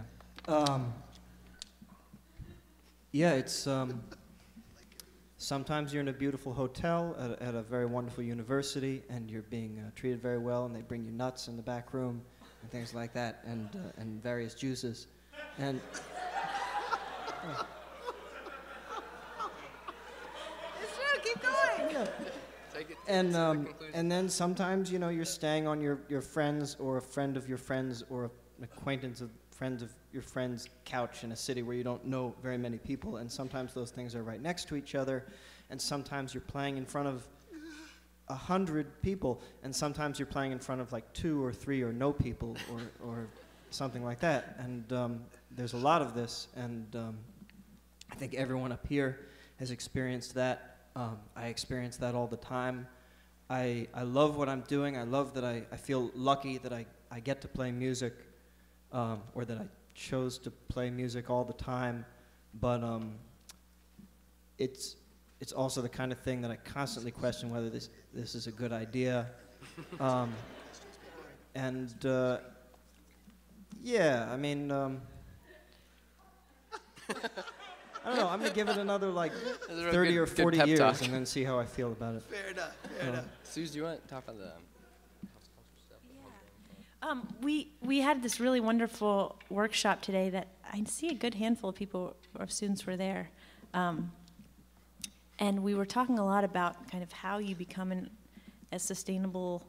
Yeah, it's sometimes you're in a beautiful hotel at a very wonderful university, and you're being treated very well, and they bring you nuts in the back room and things like that, and various juices, and. Keep going. Yeah. And then sometimes, you know, you're staying on your friends or a friend of your friends or an acquaintance of friends of your friend's couch in a city where you don't know very many people, and sometimes those things are right next to each other, and sometimes you're playing in front of 100 people, and sometimes you're playing in front of like 2 or 3 or no people or something like that, and there's a lot of this, and I think everyone up here has experienced that. I experience that all the time. I love what I'm doing. I love that I feel lucky that I get to play music, or that I chose to play music all the time. But it's also the kind of thing that I constantly question whether this is a good idea. Yeah, I mean, I don't know. I'm gonna give it another like 30 or 40 years talk. and then see how I feel about it. Fair enough. Fair enough. Suze, do you want to talk about the We had this really wonderful workshop today that I see a good handful of people or students were there, and we were talking a lot about kind of how you become a sustainable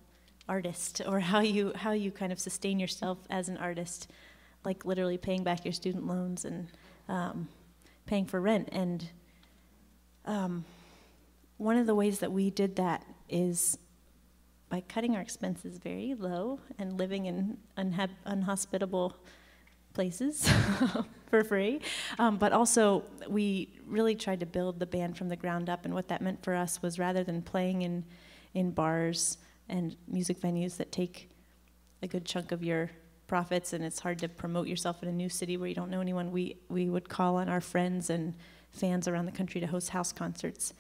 artist, or how you kind of sustain yourself as an artist, like literally paying back your student loans and paying for rent. And one of the ways that we did that is by cutting our expenses very low and living in unhospitable places for free. But also, we really tried to build the band from the ground up, and what that meant for us was, rather than playing in bars and music venues that take a good chunk of your profits, and it's hard to promote yourself in a new city where you don't know anyone, we would call on our friends and fans around the country to host house concerts.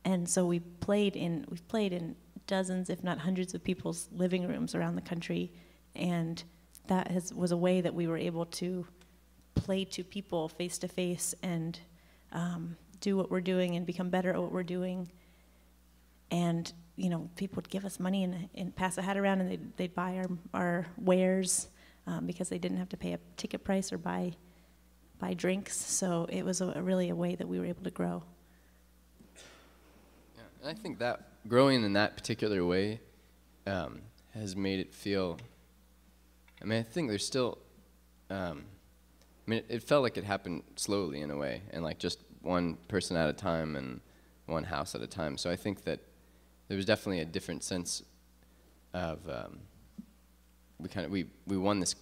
And so we've played in dozens, if not hundreds, of people's living rooms around the country, and that was a way that we were able to play to people face to face and do what we're doing and become better at what we're doing. And people would give us money and pass a hat around, and they'd buy our wares because they didn't have to pay a ticket price or buy drinks. So it was really a way that we were able to grow. Yeah, and I think that growing in that particular way has made it feel, I think there's still, it felt like it happened slowly in a way, and like just one person at a time and one house at a time. So I think that there was definitely a different sense of, we won this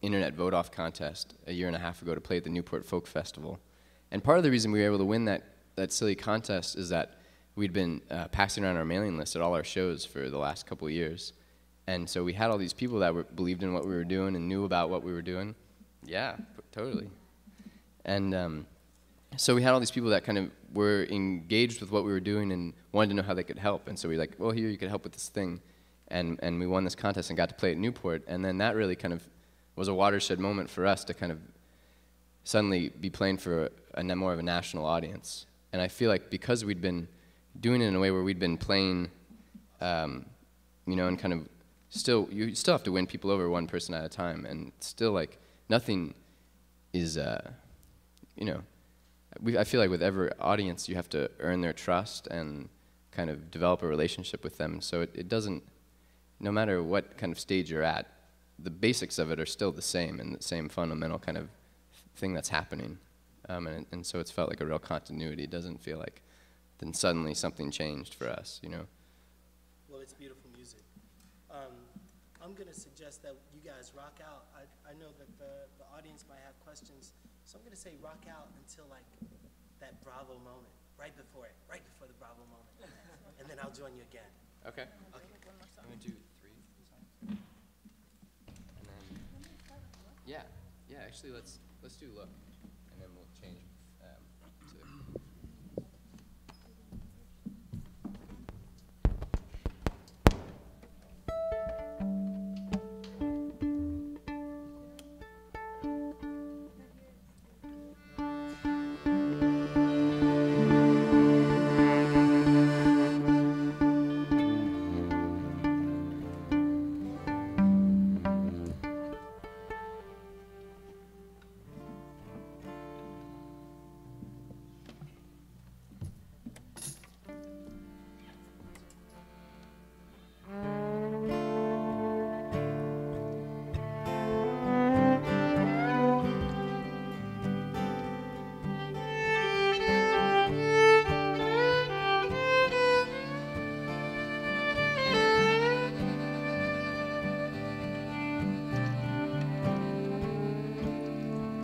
internet vote-off contest a year and a half ago to play at the Newport Folk Festival. And part of the reason we were able to win that silly contest is that we'd been passing around our mailing list at all our shows for the last couple of years. And so we had all these people that believed in what we were doing and knew about what we were doing. Yeah, totally. And so we had all these people that kind of were engaged with what we were doing and wanted to know how they could help. And so we were like, well, here, you could help with this thing. And we won this contest and got to play at Newport. And then that really kind of was a watershed moment for us to kind of suddenly be playing for more of a national audience. And I feel like because we'd been doing it in a way where we'd been playing, and kind of you still have to win people over one person at a time, and still like nothing is, I feel like with every audience you have to earn their trust and kind of develop a relationship with them. So it doesn't, no matter what kind of stage you're at, the basics of it are still the same and the same fundamental kind of thing that's happening. And so it's felt like a real continuity. It doesn't feel like then suddenly something changed for us, Well, it's beautiful music. I'm going to suggest that you guys rock out. I know that the audience might have questions, so I'm going to say rock out until like that bravo moment, right before the bravo moment. And then I'll join you again. Okay. I'm going to do 3 songs. And then, yeah, actually let's do Look, and then we'll change to...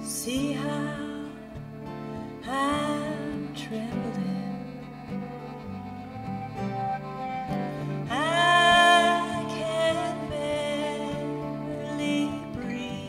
See how I'm trembling. I can barely breathe.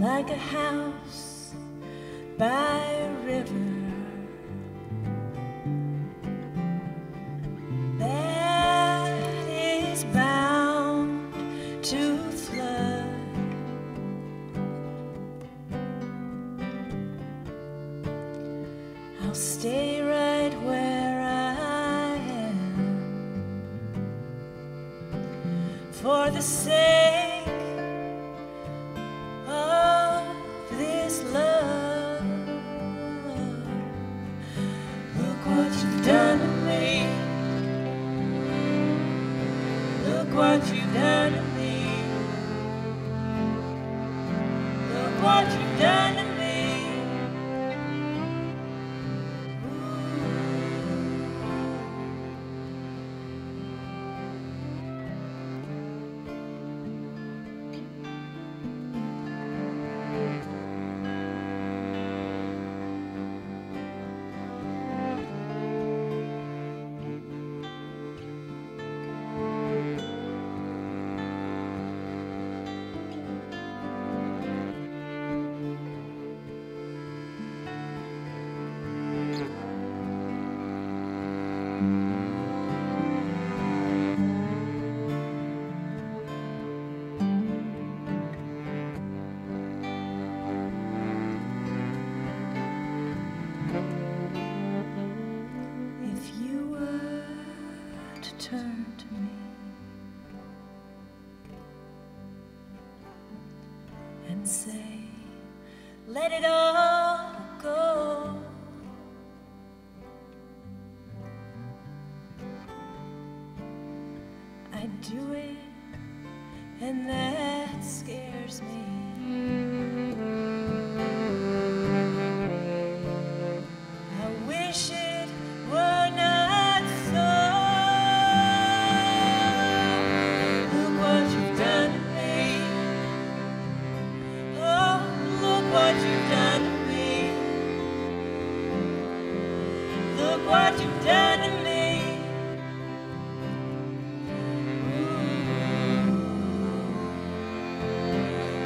like a house by a river that is bound to flood. I'll stay right where I am for the sake of this love. Look what you've done to me. Look what you've done to me. Look what you've done to me. Turn to me and say, let it all go. I do it, and that scares me. I wish it were not so. What you've done to me. Look what you've done to me.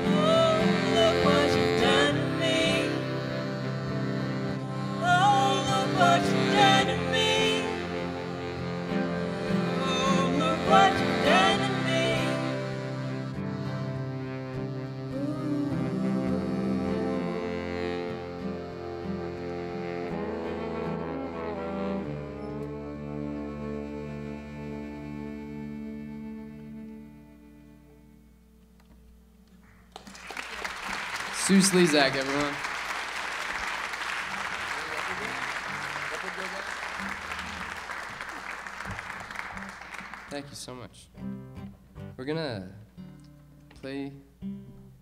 Oh, look what you've done to me. Oh, look what you've done to me. Oh, look what you've done to me. Sue Slezak, everyone. Thank you so much. We're gonna play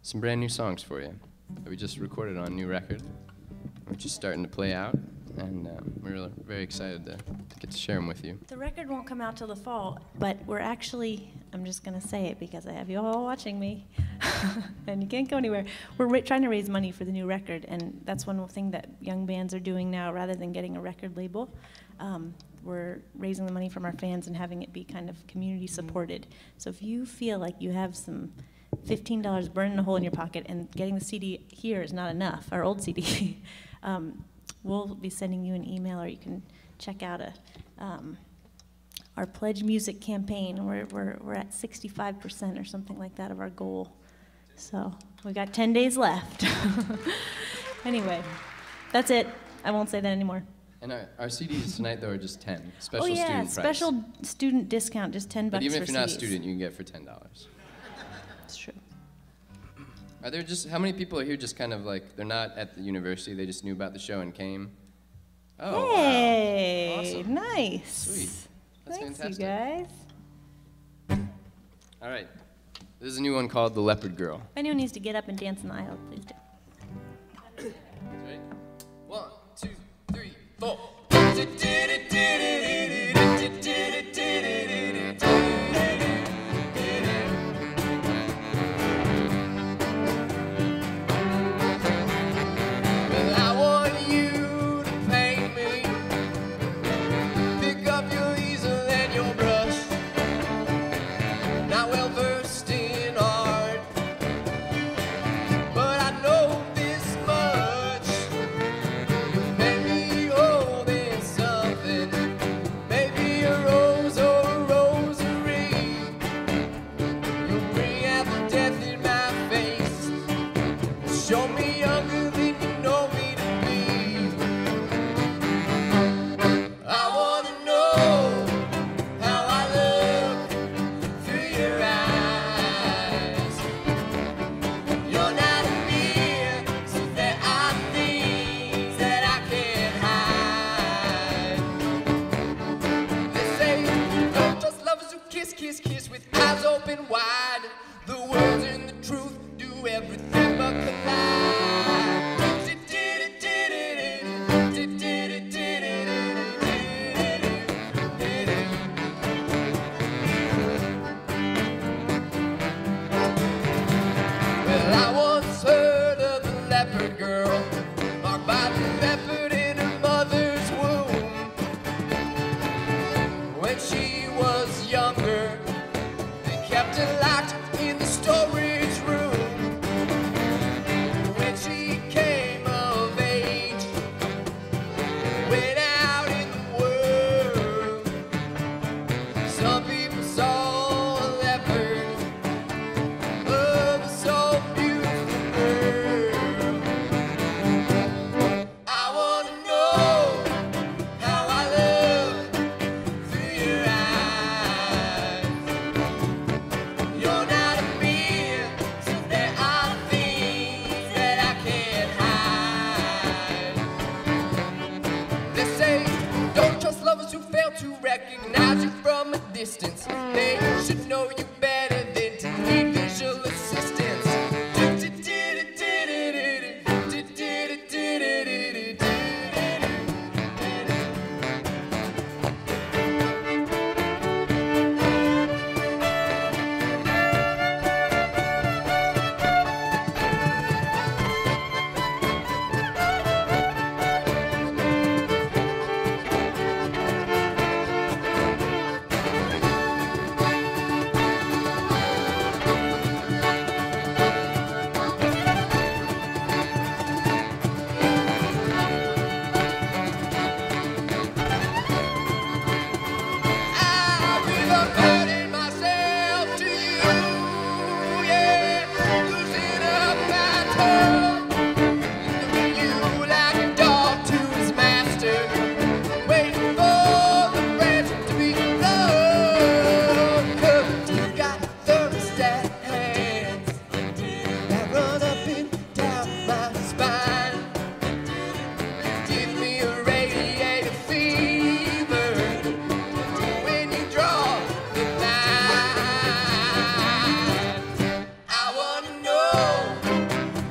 some brand new songs for you that we just recorded on a new record. We're just starting to play out, and we're very excited to get to share them with you. The record won't come out till the fall, but we're actually, I'm just going to say it because I have you all watching me, and you can't go anywhere. We're trying to raise money for the new record, and that's one thing that young bands are doing now rather than getting a record label. We're raising the money from our fans and having it be kind of community supported. So if you feel like you have some $15 burning a hole in your pocket and getting the CD here is not enough, our old CD, we'll be sending you an email, or you can check out our Pledge Music campaign. We're at 65% or something like that of our goal. So we got 10 days left. Anyway, that's it. I won't say that anymore. And our CDs tonight, though, are just 10. Special oh yeah, student price. special student discount, just $10 But even for if you're not a CDs. student, you can get it for $10. It's true. Are there just, how many people are here just kind of like, they're not at the university, they just knew about the show and came? Oh, Hey, wow. Awesome. nice. Sweet. That's Thanks, fantastic. you guys. All right. This is a new one called The Leopard Girl. If anyone needs to get up and dance in the aisle, please do. Ready? 1, 2, 3, 4. Well, I want you to paint me. Pick up your easel and your brush. Not well versed in art, but I know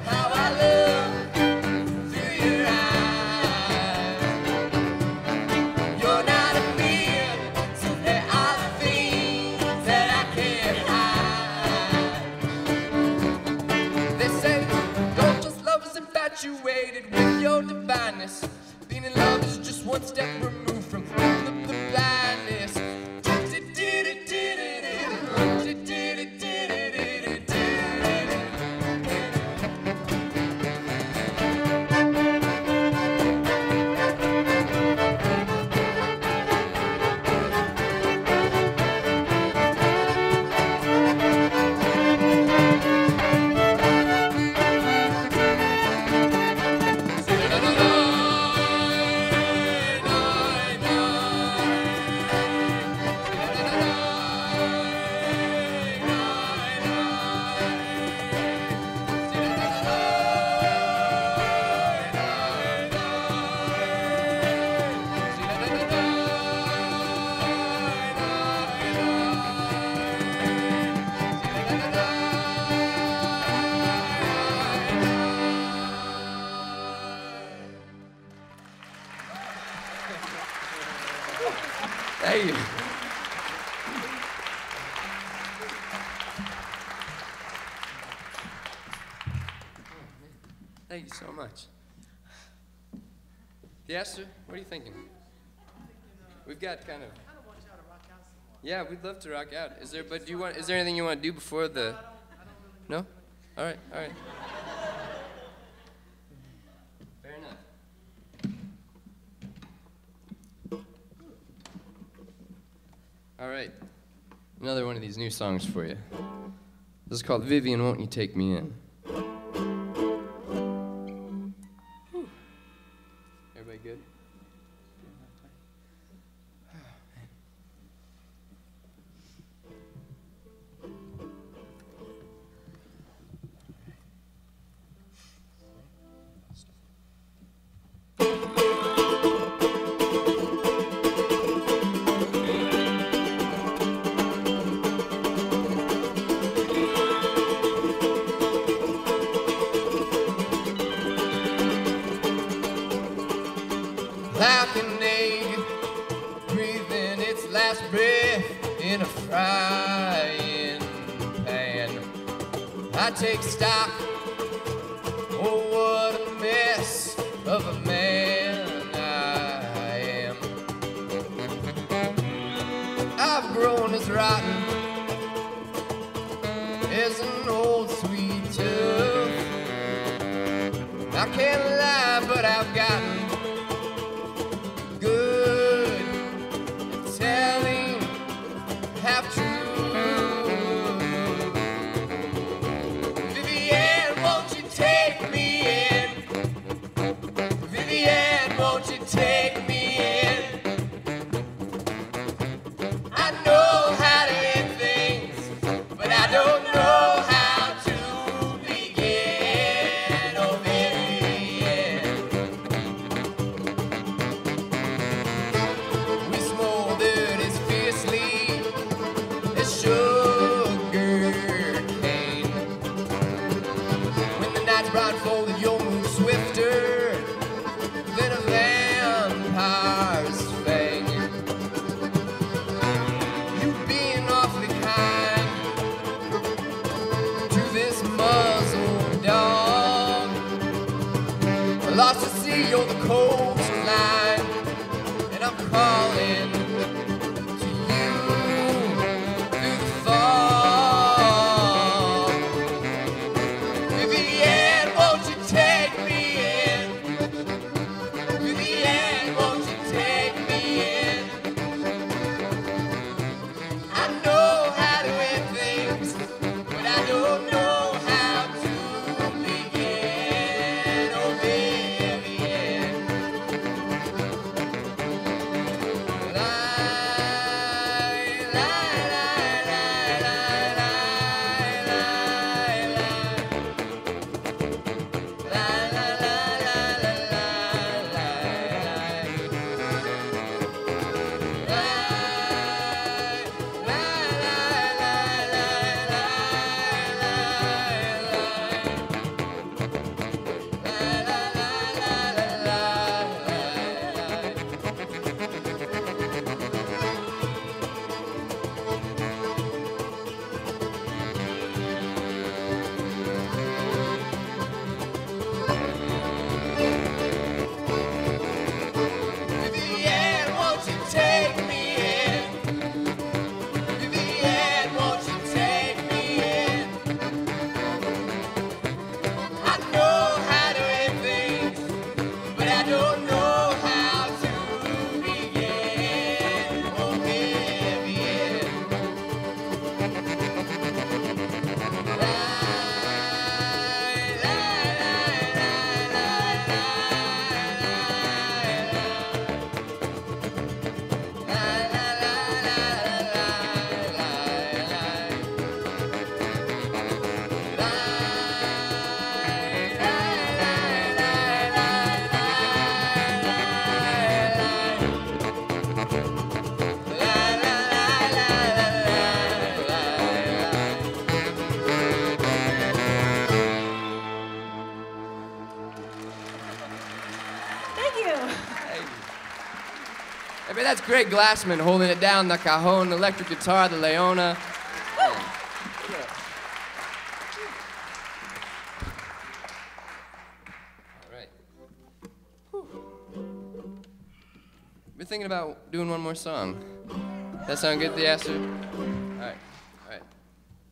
how I look through your eyes. You're not a man, so there are things that I can't hide. They say, don't just love is infatuated with your divineness. Being in love is just one step removed from the blindness. Hey. Thank you so much. Theaster, what are you thinking? We've got kind of. Yeah, we'd love to rock out. Is there? But do you want? Is there anything you want to do before the? No. All right. All right. Fair enough. All right. Another one of these new songs for you. This is called Vivian, Won't You Take Me In? Everybody good? Like an egg, breathing its last breath in a frying pan. I take stock, oh what a mess of a man I am. I've grown as rotten as an old sweet tooth. I can't lie, but I've gotten good at telling half truth. Vivian, won't you take me in? Vivian, won't you take me in? I know how to end things, but I don't know how to begin. Oh, Vivian. We smoldered as fiercely as sugar cane. When the night's blindfolded, you'll move swifter than a vampire's fang. You've been awfully kind to this muzzled dog. Lost to sea, you're the coastline, and I'm calling to you through the fog. Vivian, won't you take me in? Vivian, won't you take me in? I know how to end things, but I don't know how to begin. Oh, Vivian. Anyway, that's Greg Glassman holding it down, the cajon, the electric guitar, the Leona. All right. We're thinking about doing one more song. That sound good, Theaster? All right.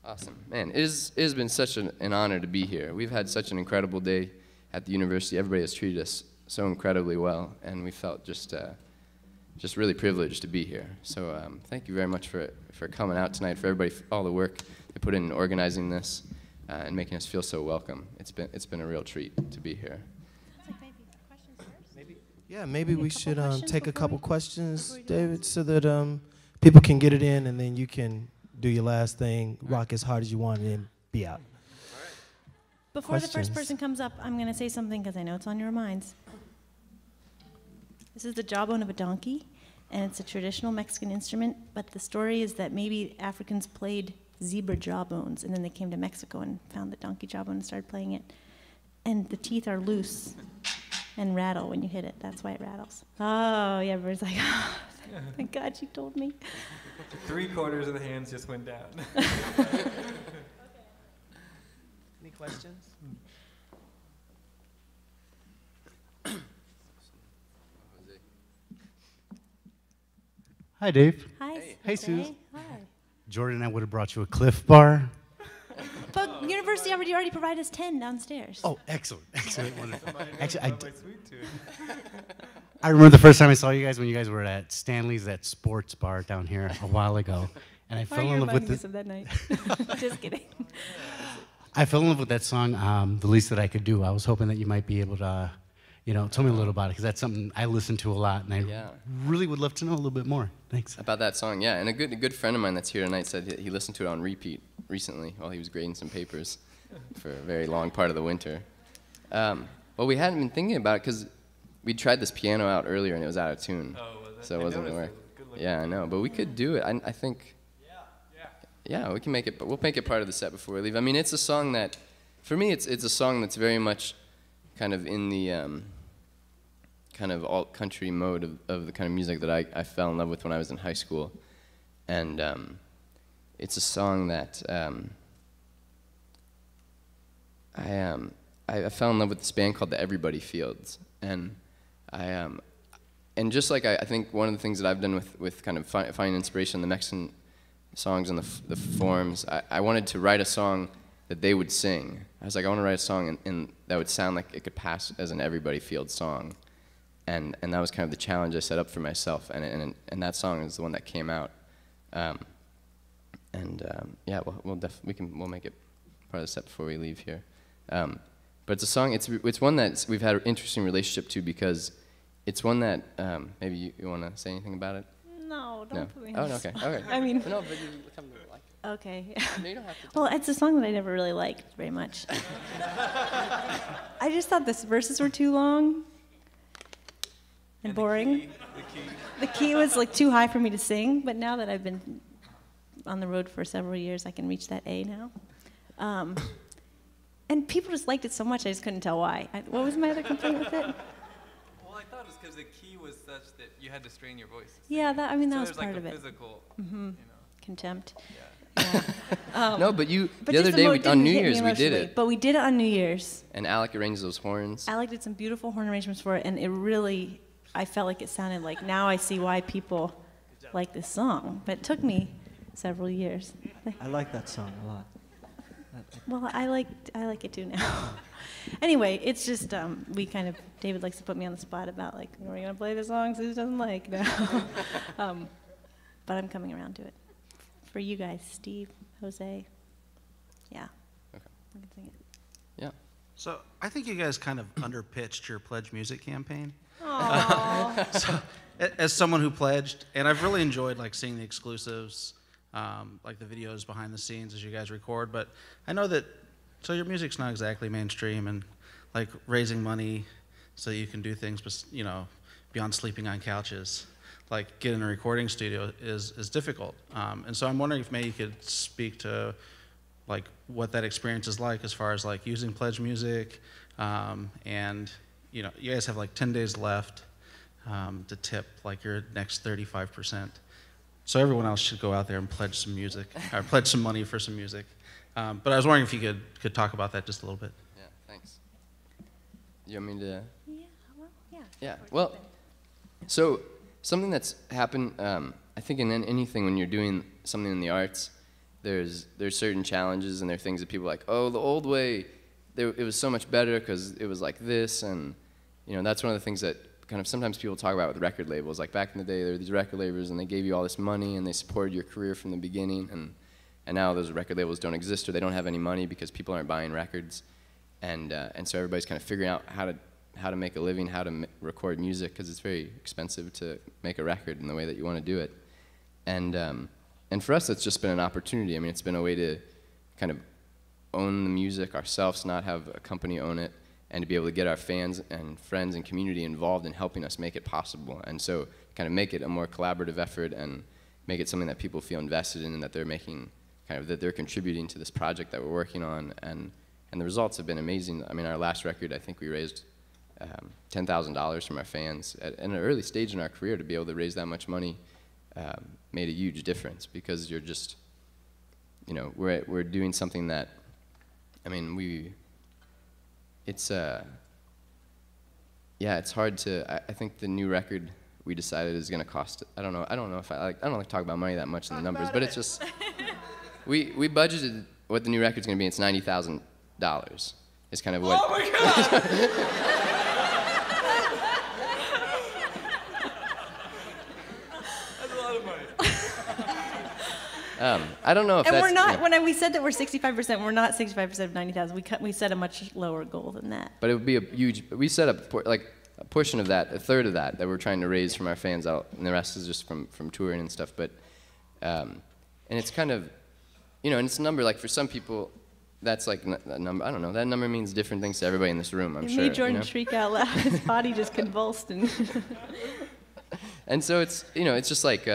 Awesome. Man, it has been such an honor to be here. We've had such an incredible day at the university. Everybody has treated us so incredibly well, and we felt just really privileged to be here. So thank you very much for coming out tonight, for everybody, for all the work they put in organizing this and making us feel so welcome. It's been a real treat to be here. Maybe we should take a couple questions, David, so that people can get it in, and then you can do your last thing, rock as hard as you want, and then be out. Before the first person comes up, I'm going to say something because I know it's on your minds. This is the jawbone of a donkey, and it's a traditional Mexican instrument, but the story is that maybe Africans played zebra jawbones, and then they came to Mexico and found the donkey jawbone and started playing it. And the teeth are loose and rattle when you hit it. That's why it rattles. Oh, yeah, everybody's like, oh, thank God you told me. 3/4 of the hands just went down. Any questions? Hi, Dave. Hi. Hey, Suze. Hi. Jordan and I would have brought you a Cliff Bar. But university already provided us 10 downstairs. Oh, excellent. Wonderful. Actually, I remember the first time I saw you guys when you guys were at Stanley's, that sports bar down here a while ago. And I fell in love with this of that night. Just kidding. I fell in love with that song, The Least That I Could Do. I was hoping that you might be able to, tell me a little about it, because that's something I listen to a lot, and I really would love to know a little bit more. Thanks. About that song, yeah. And a good friend of mine that's here tonight said he listened to it on repeat recently while he was grading some papers for a very long part of the winter. Well, we hadn't been thinking about it because we tried this piano out earlier and it was out of tune. Oh, was it? So it wasn't going to work. Yeah, I know. But we could do it. I think... Yeah, we can make it, but we'll make it part of the set before we leave. I mean, it's a song that, for me, it's a song that's very much kind of in the kind of alt-country mode of the kind of music that I fell in love with when I was in high school. And it's a song that I fell in love with this band called the Everybody Fields. And and just like I think one of the things that I've done with kind of finding inspiration in the Mexican songs and the forms, I wanted to write a song that they would sing. I was like, I want to write a song and that would sound like it could pass as an Everybody Fields song. And that was kind of the challenge I set up for myself. And that song is the one that came out. Yeah, we'll make it part of the set before we leave here. But it's a song. It's one that we've had an interesting relationship to because it's one that maybe you want to say anything about it. No, don't put me on on the the okay. spot. Okay. I mean, no, but you come to like it. Okay. No, you don't have to. Well, it's a song that I never really liked very much. I just thought the verses were too long and boring. The key was like too high for me to sing, but now that I've been on the road for several years, I can reach that A now. And people just liked it so much, I just couldn't tell why. What was my other complaint with it? Well, I thought it was because the key was such that you had to strain your voice. Yeah, that was so part of like it. Physical, contempt. Yeah. No, but But the other day on New hit me Year's we did emotionally. it. But we did it on New Year's. And Alec arranged those horns. Alec did some beautiful horn arrangements for it, and it really, I felt like it sounded like, now I see why people like this song. But it took me several years. I like that song a lot. Well, I like it too now. Anyway, it's just David likes to put me on the spot about like, are we gonna play the songs Suze doesn't like now? But I'm coming around to it. For you guys, Steve, Jose, yeah. Okay. I can sing it. Yeah. So I think you guys kind of underpitched your Pledge Music campaign. Aww. So, as someone who pledged, and I've really enjoyed like seeing the exclusives, like the videos behind the scenes as you guys record. But I know that so your music's not exactly mainstream, and like raising money so you can do things, beyond sleeping on couches, like get in a recording studio is difficult. And so I'm wondering if maybe you could speak to like what that experience is like as far as like using Pledge Music, and you guys have like 10 days left. to tip like your next 35%. So everyone else should go out there and pledge some music, or pledge some money for some music. But I was wondering if you could talk about that just a little bit. Yeah, thanks. You want me to? Yeah, well, yeah. Yeah, well, so something that's happened, I think in anything when you're doing something in the arts, there's certain challenges and there are things that people are like, oh, the old way, it was so much better because it was like this, and you know, that's one of the things that kind of sometimes people talk about with record labels. Like back in the day, there were these record labels and they gave you all this money and they supported your career from the beginning, and now those record labels don't exist or they don't have any money because people aren't buying records, and so everybody's kind of figuring out how to make a living, how to record music, because it's very expensive to make a record in the way that you want to do it. And for us, it's just been an opportunity. I mean, it's been a way to kind of own the music ourselves, not have a company own it, and to be able to get our fans and friends and community involved in helping us make it possible. And so kind of make it a more collaborative effort and make it something that people feel invested in and that they're making, kind of that they're contributing to this project that we're working on. And the results have been amazing. I mean, our last record, I think we raised $10,000 from our fans at an early stage in our career. To be able to raise that much money made a huge difference, because you're just, you know, we're doing something that, I mean, it's hard to, I think the new record we decided is going to cost, I don't know if I don't like to talk about money that much in the numbers, but it's just, we budgeted what the new record's going to be, it's $90,000 is kind of what. Oh my God! I don't know if and that's... we're not, yeah. when we said that we're 65%, we're not 65% of 90,000. We set a much lower goal than that. But it would be a huge... We set up like a portion of that, a third of that we're trying to raise from our fans out, and the rest is just from touring and stuff. But and it's kind of, you know, and it's a number, like for some people, that's like a number, I don't know, that number means different things to everybody in this room, I'm sure. It made Jordan you know? shriek out loud. His body just convulsed. And so it's, you know, it's just like...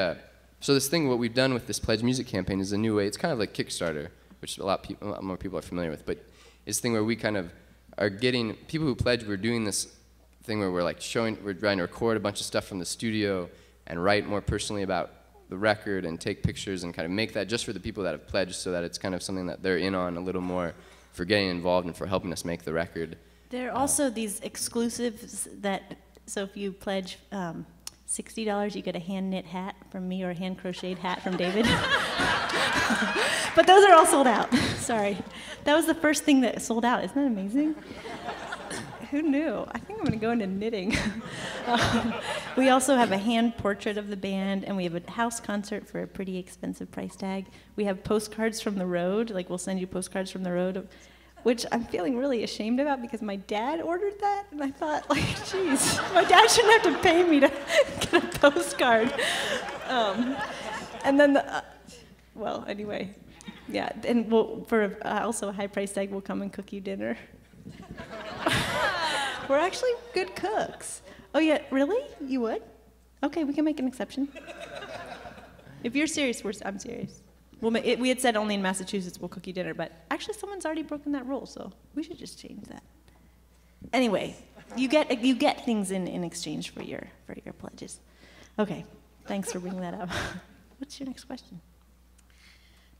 So this thing, what we've done with this Pledge Music campaign is a new way. It's kind of like Kickstarter, which a lot more people are familiar with. But it's a thing where we kind of are getting people who pledge. We're doing this thing where we're like we're trying to record a bunch of stuff from the studio and write more personally about the record and take pictures and kind of make that just for the people that have pledged, so that it's kind of something that they're in on a little more for getting involved and for helping us make the record. There are also these exclusives that, so if you pledge $60, you get a hand-knit hat from me or a hand-crocheted hat from David. But those are all sold out. Sorry. That was the first thing that sold out. Isn't that amazing? Who knew? I think I'm going to go into knitting. We also have a hand portrait of the band, and we have a house concert for a pretty expensive price tag. We have postcards from the road. Like, we'll send you postcards from the road, which I'm feeling really ashamed about because my dad ordered that, and I thought, like, geez, my dad shouldn't have to pay me to get a postcard. And then, well, anyway, yeah, and for also a high price tag, we'll come and cook you dinner. We're actually good cooks. Oh yeah, really? You would? Okay, we can make an exception. If you're serious, I'm serious. We had said only in Massachusetts we'll cook you dinner, but actually someone's already broken that rule, so we should just change that. Anyway, you get things in exchange for your pledges. Okay, thanks for bringing that up. What's your next question?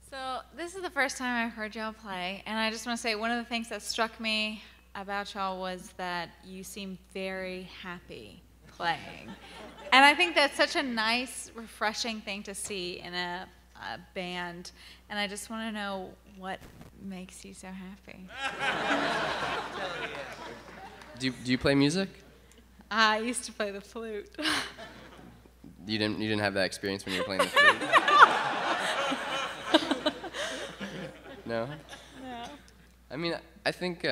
So this is the first time I've heard y'all play, and I just want to say one of the things that struck me about y'all was that you seem very happy playing. And I think that's such a nice, refreshing thing to see in a band, and I just want to know what makes you so happy. Do you play music? I used to play the flute. You didn't have that experience when you were playing the flute? No? No. I mean, I think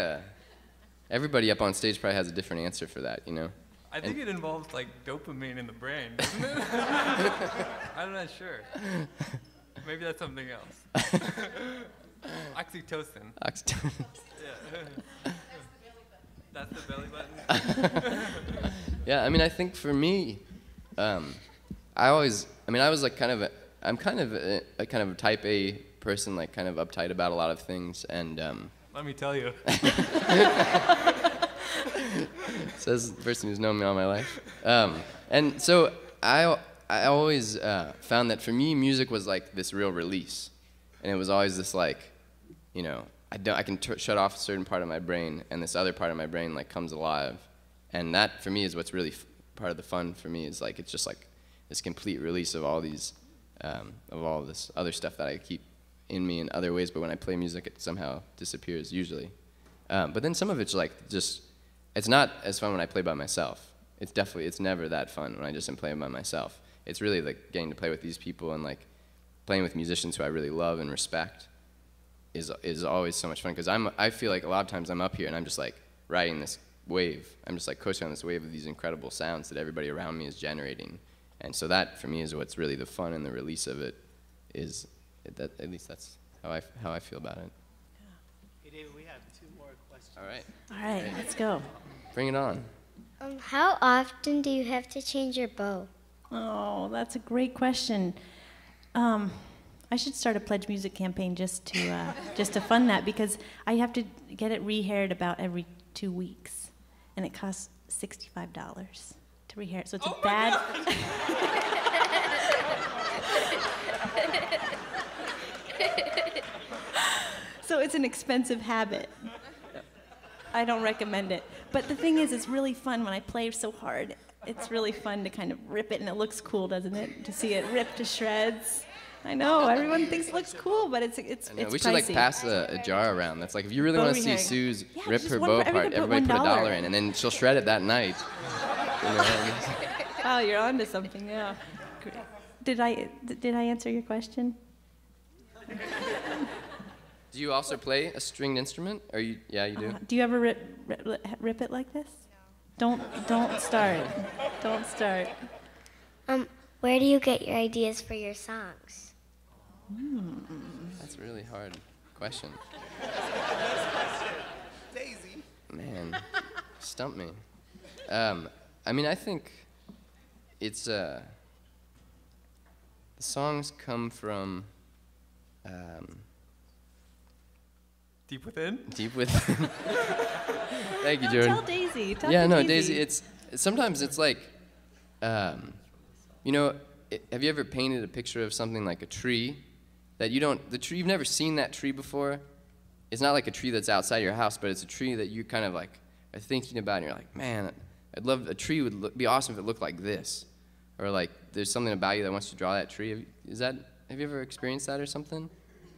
everybody up on stage probably has a different answer for that, you know? I think it involves like dopamine in the brain, doesn't it? I'm not sure. Maybe that's something else. Oxytocin. Oxytocin. Yeah. That's the belly button. Yeah, I mean, I think for me, I was like I'm kind of a type A person, like kind of uptight about a lot of things, and let me tell you. Says the person who's known me all my life. And so I always found that for me, music was like this real release. And it was always this like, you know, I can shut off a certain part of my brain, and this other part of my brain like comes alive. And that for me is what's really part of the fun for me, is like it's just like this complete release of all these, of all this other stuff that I keep in me in other ways, but when I play music it somehow disappears usually. But then some of it's like just, it's not as fun when I play by myself. It's never that fun when I just am playing by myself. It's really like getting to play with these people and like playing with musicians who I really love and respect is always so much fun, because I feel like a lot of times I'm up here and I'm just like riding this wave. I'm just like coasting on this wave of these incredible sounds that everybody around me is generating. And so that for me is what's really the fun, and the release of it is that, at least that's how I feel about it. Hey David, we have 2 more questions. All right. All right, let's go. Bring it on. How often do you have to change your bow? Oh, that's a great question. I should start a pledge music campaign just to fund that, because I have to get it rehaired about every 2 weeks, and it costs $65 to rehair it. So it's a bad. So it's an expensive habit. I don't recommend it. But the thing is, it's really fun when I play so hard. It's really fun to kind of rip it, and it looks cool, doesn't it? To see it ripped to shreds. I know, everyone thinks it looks cool, but it's pricey. We should like pass a jar around. That's like, if you really want to see Suze rip her bow apart, everybody put $1 in, and then she'll shred it that night. You know? Wow, you're onto something, yeah. Great. Did I answer your question? Do you also play a stringed instrument? Or yeah, you do. Do you ever rip it like this? Don't start. Don't start. Where do you get your ideas for your songs? That's a really hard question. Daisy. Man, stump me. I mean, I think it's the songs come from deep within. Deep within. Thank you, Jordan. Tell Daisy. Daisy. It's sometimes it's like, you know, have you ever painted a picture of something like a tree that you've never seen that tree before? It's not like a tree that's outside your house, but it's a tree that you kind of like are thinking about, and you're like, man, a tree would be awesome if it looked like this. Or like there's something about you that wants to draw that tree. Have you ever experienced that or something?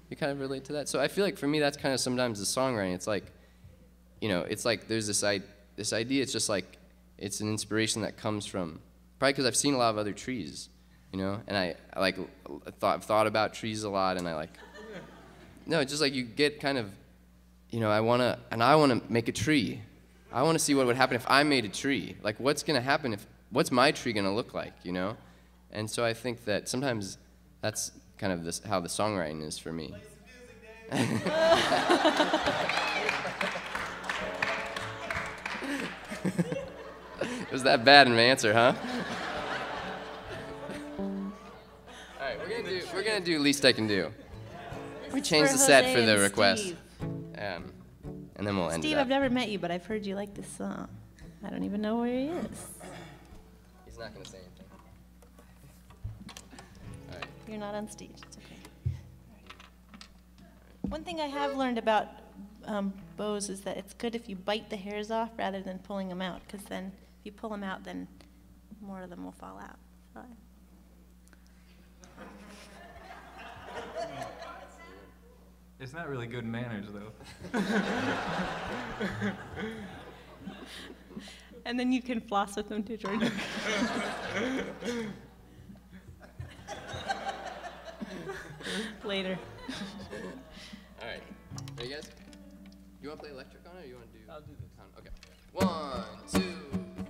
You kind of relate to that? So I feel like for me that's kind of sometimes the songwriting. It's like, you know, it's like there's this idea, it's just like, it's an inspiration that comes from, probably because I've seen a lot of other trees, you know, and I've thought about trees a lot, and it's just like you get kind of, you know, I want to make a tree. I want to see what would happen if I made a tree. Like, what's going to happen what's my tree going to look like, you know? And so I think that sometimes that's kind of how the songwriting is for me. It was that bad an answer, huh? All right, we're gonna do Least I Can Do. We changed the set for the request, and then we'll end it Steve, up. I've never met you, but I've heard you like this song. I don't even know where he is. He's not gonna say anything. All right. You're not on stage. It's okay. One thing I have learned about bows is that it's good if you bite the hairs off rather than pulling them out, because then if you pull them out, then more of them will fall out. So It's not really good manners, though. And then you can floss with them too, Jordan. Later. All right. Ready, guys? You want to play electric on it, or you want to do? I'll do this. Okay. 1, 2,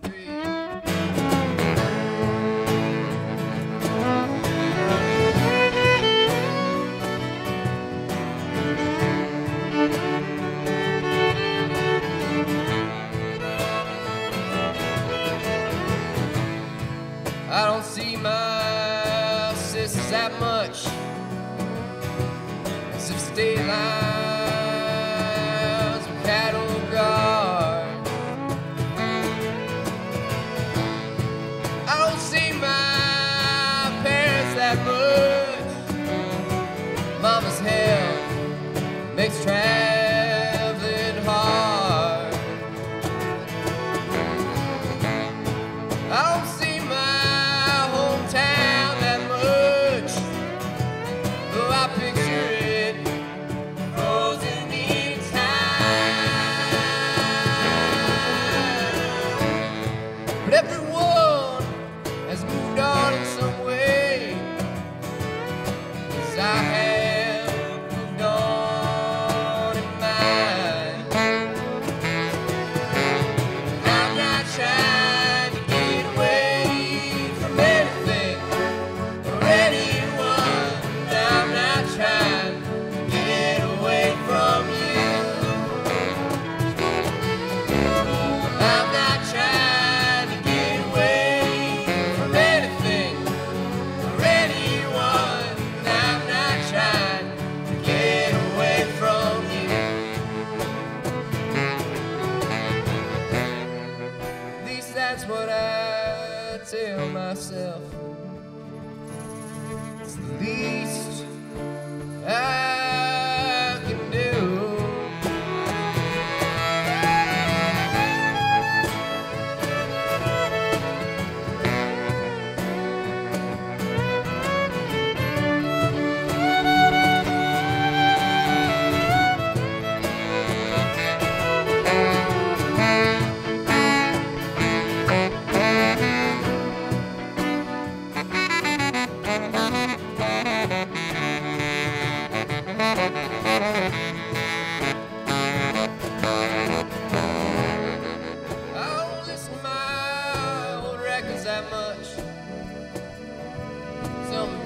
3. I don't see my sisters that much, as if state lines or cattle guard. tell myself it's the least I can do.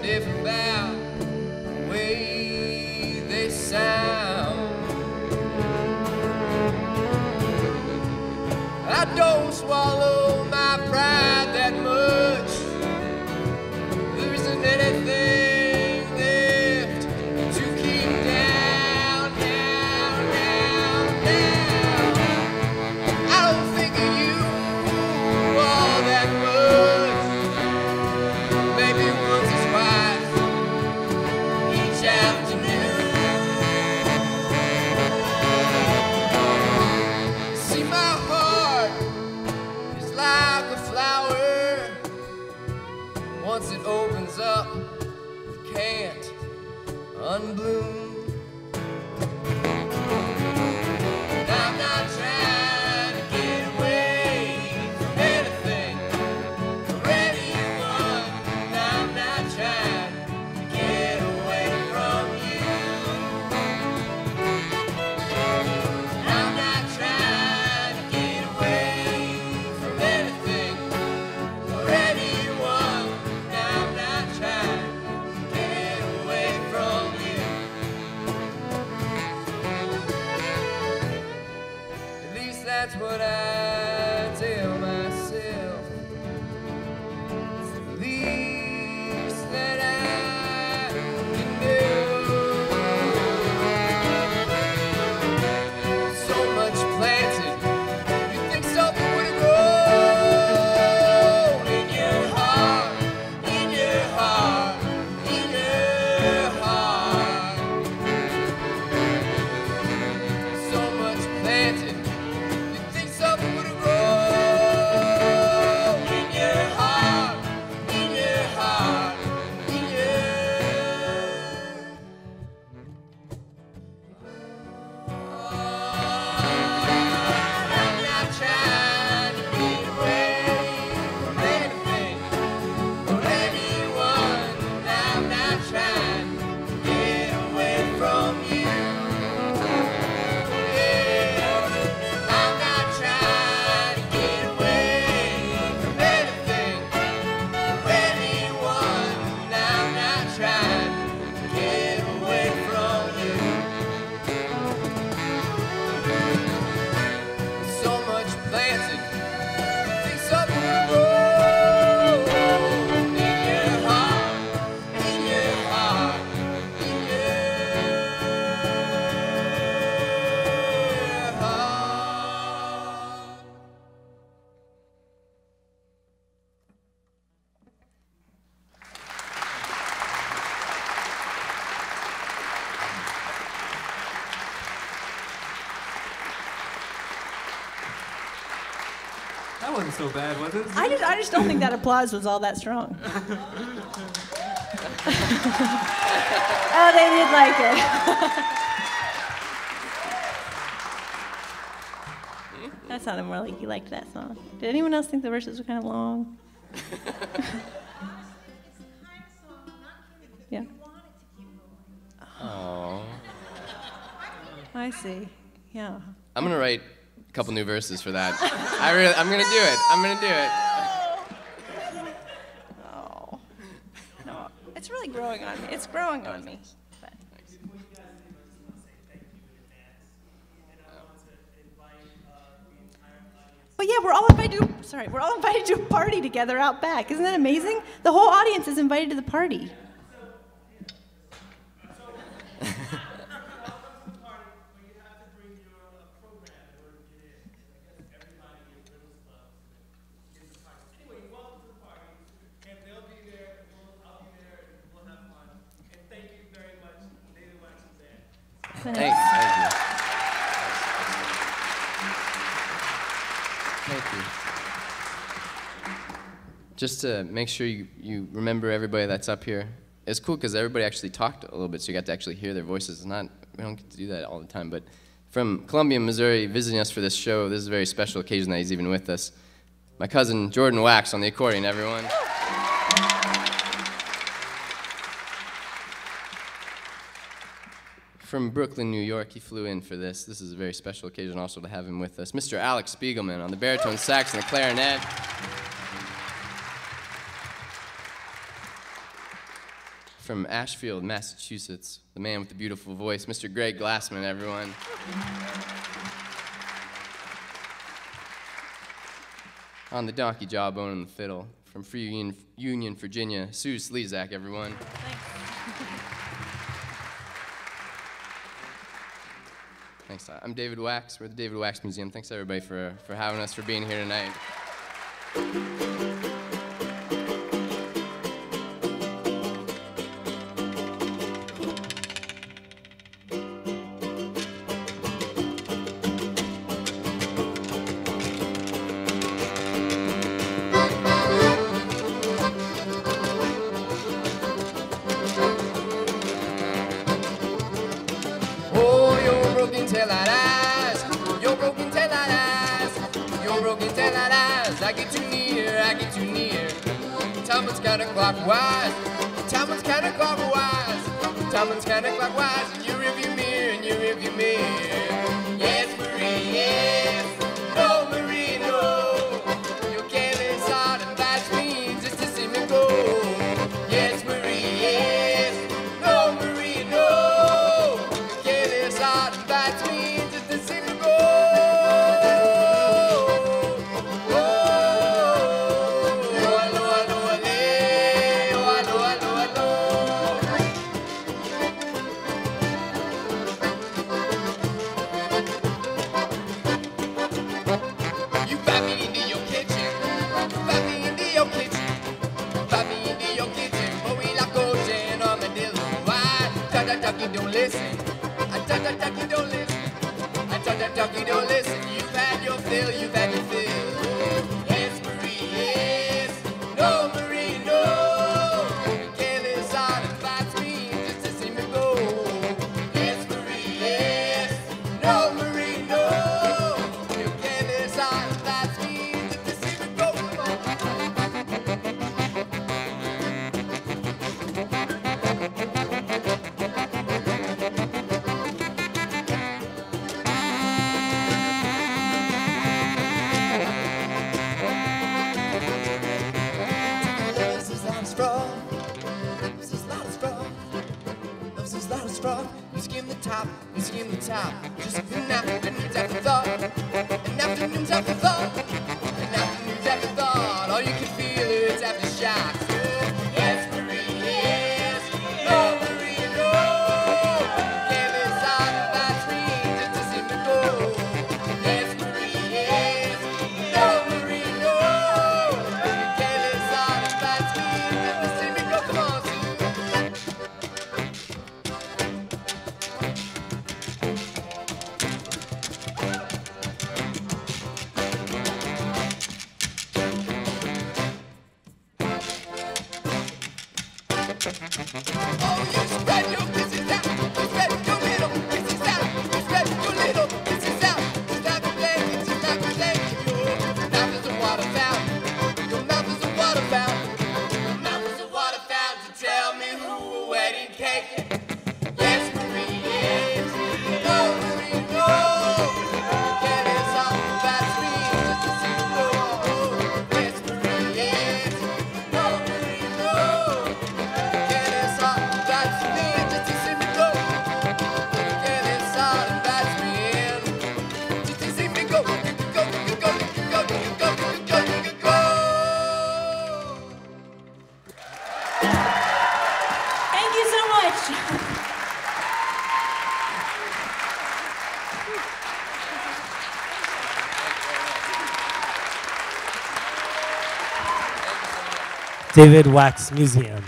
Different about the way they sound. I don't swallow my pride that much. There isn't anything left to keep down, down, down, down. I don't think of you all that much. Maybe once or twice each afternoon. See, my heart is like a flower. Once it opens up, it can't unbloom. And I'm not trying to get away from anything or anyone. And I'm not trying to get away from you. And I'm not trying to get away from anything or anyone. And I'm not trying to get away from you. At least that's what I tell myself. It's the least that I can do. So much planted, you think something would grow in your heart, in your heart, in your heart. So much planted, you think something would grow in your heart, in your heart, in your. I'm not trying to get away from anything or anyone. I'm not trying to get away from you. Yeah. I'm not trying to get away from anything or anyone. I'm not trying to get away from you. So much planted, you think something will grow in your heart, in your heart, in your heart. That wasn't so bad, was it? I just don't think that applause was all that strong. Oh, they did like it. That sounded more like you liked that song. Did anyone else think the verses were kind of long? Yeah. Oh. I see. Yeah. I'm gonna write a couple new verses for that. I'm gonna do it. I'm gonna do it. Oh. No, it's really growing on me. It's growing on me. But. But yeah, we're all invited to a party together out back. Isn't that amazing? The whole audience is invited to the party. Thank you. Thank you. Just to make sure you remember everybody that's up here. It's cool because everybody actually talked a little bit, so you got to actually hear their voices. We don't get to do that all the time, but from Columbia, Missouri, visiting us for this show, this is a very special occasion that he's even with us. My cousin Jordan Wax on the accordion, everyone. From Brooklyn, New York, he flew in for this. This is a very special occasion also to have him with us. Mr. Alex Spiegelman on the baritone sax and the clarinet. From Ashfield, Massachusetts, the man with the beautiful voice, Mr. Greg Glassman, everyone. On the donkey jawbone and the fiddle, from Free Union, Virginia, Sue Slezak, everyone. Thanks. I'm David Wax. We're at the David Wax Museum. Thanks, everybody, for having us, for being here tonight. I get too near. Time was counterclockwise. Time was counterclockwise. Time was counterclockwise. In your rearview mirror, in your rearview mirror. Yes, Marie, yes. No, Marie, no. Your careless heart invites me just to see me go. Yes, Marie, yes. No, Marie, no. Your careless heart invites me just to see me go. Don't listen. I tell that ducky don't listen. I tell that ducky don't listen. You've had your fill, you've had your fill. Yes, Marie, yes. No, Marie, no. Your careless heart invites me just to see me go. Yes, Marie, yes. No, Marie, no. Your careless heart invites me just to see me go. You skim the top, you skim the top. Just an afternoon's afterthought. An afternoon's afterthought. An afternoon's afterthought. All you can feel is aftershocks. Yes, Marie, yes. No, Marie, no. Careless heart invites me just to see me go. Yes, Marie, yes. No, Marie, no. Careless heart invites me just to see me go. Come on, Sue. Oh, you spread your kisses out. You spread your little kisses out. You spread your little kisses out. It's like a blanket, it's like a blanket. Your mouth is a water fountain. Your mouth is a water fountain. Your mouth is a water fountain to tell me who a wedding cake. Yes, Marie, yes. No, Marie, no. Careless heart invites me just to see you go. Yes, Marie, yes. No, Marie, no. Careless heart invites me just to see me go. Careless heart invites me in just to see me go. Go, go, go, go, go, go, go, go, go. Thank you so much. David Wax Museum.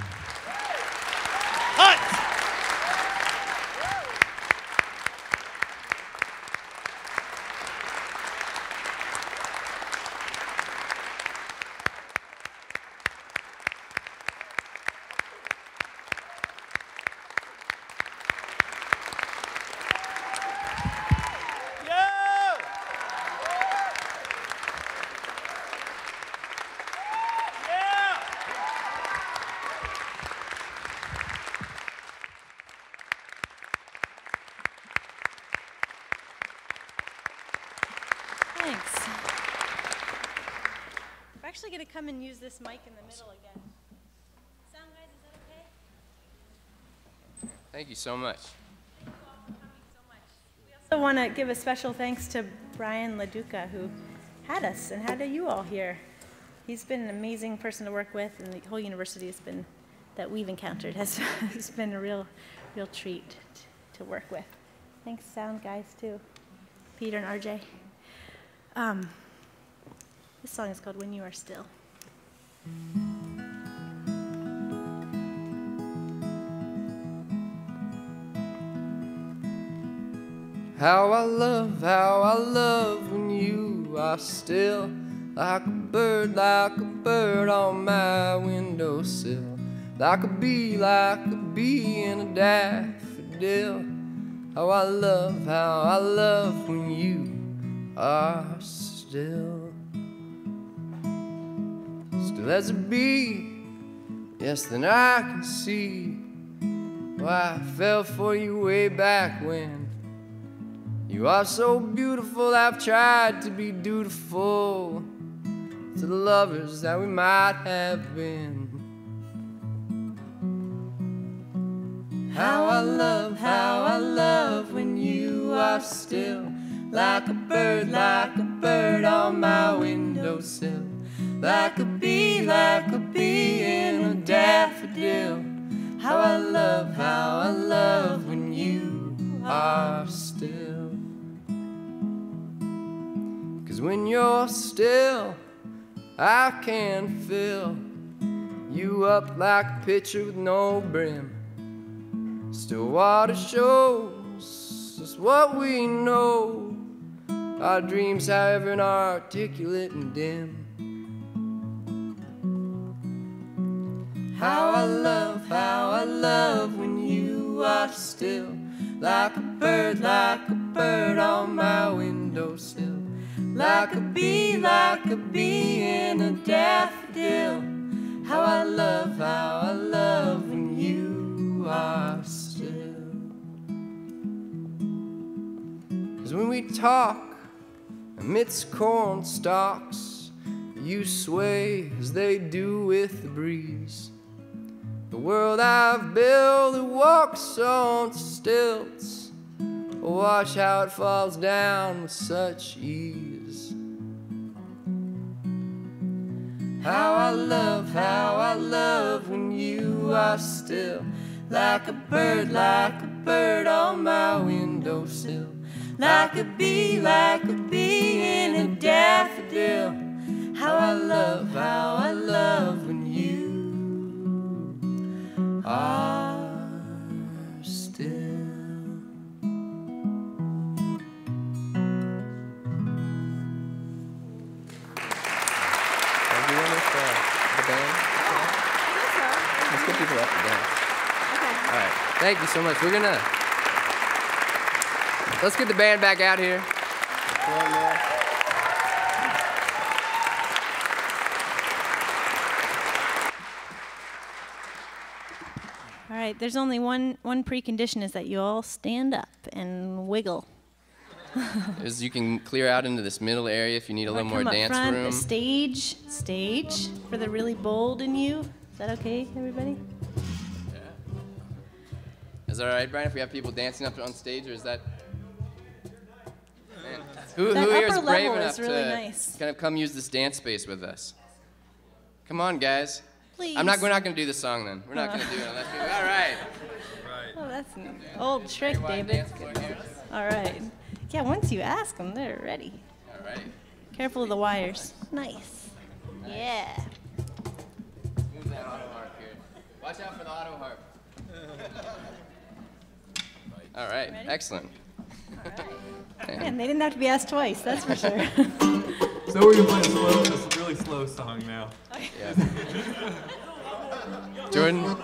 Thanks. We're actually going to come and use this mic in the middle again. Sound guys, is that okay? Thank you so much. Thank you all for coming so much. We also want to give a special thanks to Brian LaDuca, who had us and had you all here. He's been an amazing person to work with, and the whole university has been, that we've encountered, has been a real treat to work with. Thanks, sound guys, too. Peter and RJ. This song is called When You Are Still. How I love when you are still, like a bird on my windowsill, like a bee in a daffodil. How I love when you are still, still as a bee. Yes, then I can see why I fell for you way back when. You are so beautiful, I've tried to be dutiful to the lovers that we might have been. How I love when you are still, like a bird on my windowsill, like a bee in a daffodil. How I love when you are still. 'Cause when you're still, I can fill you up like a pitcher with no brim. Still water shows us what we know, our dreams however inarticulate and dim. How I love when you are still, like a bird on my windowsill, like a bee in a daffodil. How I love when you are still. 'Cause when we talk amidst corn stalks, you sway as they do with the breeze. The world I've built, it walks on stilts. Watch how it falls down with such ease. How I love when you are still, like a bird on my windowsill, like a bee in a daffodil. How I love when you are still. Let's get people up to dance. Okay. All right. Thank you so much. Let's get the band back out here. All right, there's only one precondition, is that you all stand up and wiggle. You can clear out into this middle area if you need a little more dance front, room. Stage for the really bold in you. Is that okay, everybody? Is that all right, Brian, if we have people dancing up on stage, or is that... Man, who here is brave enough to kind of come use this dance space with us? Come on, guys. Please. We're not going to do the song then. We're not going to do it unless we... All right. Oh, that's an old trick, David. All right. Yeah, once you ask them, they're ready. All right. Careful of the wires. Nice. Yeah. Move that auto harp here. Watch out for the auto harp. All right. Ready? Excellent. All right. Man, they didn't have to be asked twice, that's for sure. So we're going to play this really slow song now. Yeah. Jordan.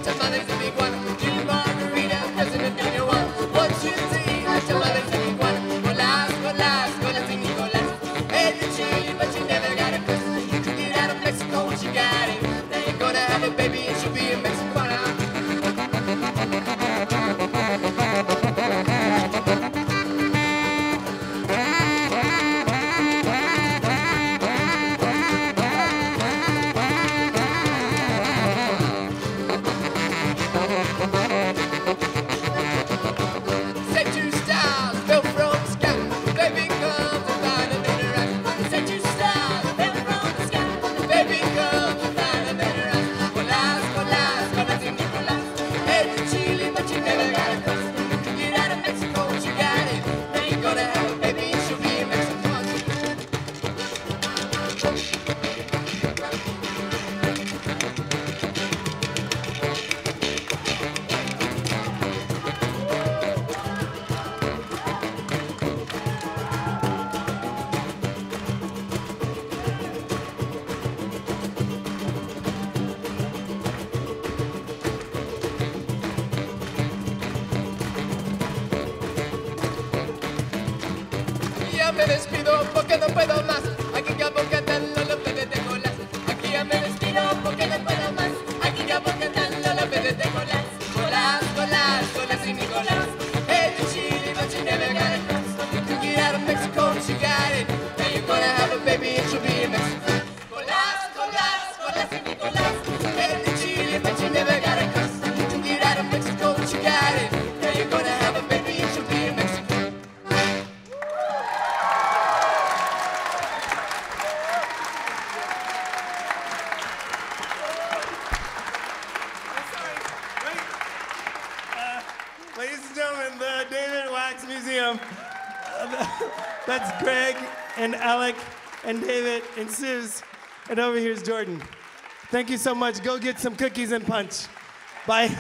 tamales and iguana, Junior margarita, President Junior one, 1, 2, 3, tamales and iguana, colas, colas, colas y Nicolas. Hey, the chili, but you never got a kiss. You took it out of Mexico, but you got it. Now you're gonna have a baby and she'll be a Mexicana. Say two stars, fell from the sky. Baby comes and find a better right. Say two stars, fell from the sky. Baby comes and find a better right. Colas, colas, colas y Nicolas. Hey, the chili, but you never got a cuss. You took it out of Mexico, but you got it. Now you're gonna have a baby and she'll be a Mexican. Ya me despido porque no puedo más. Aquí acabo cantando los peces de colas. Aquí ya me despido porque no puedo más. Aquí acabo cantando los peces de colas. Colas, colas, colas y Nicolás. Hey, the chili, but you never got a cross. You took it out of Mexico, but you got it. Now you're gonna have a baby and she'll be in Mexico. Colas, colas, colas y Nicolás. Hey, the chili, but you never got a cross. You took it out of Mexico, but you got it. Now you're gonna have a baby and she'll be in Mexico. Ladies and gentlemen, the David Wax Museum. That's Greg and Alec and David and Suze. And over here's Jordan. Thank you so much. Go get some cookies and punch. Bye.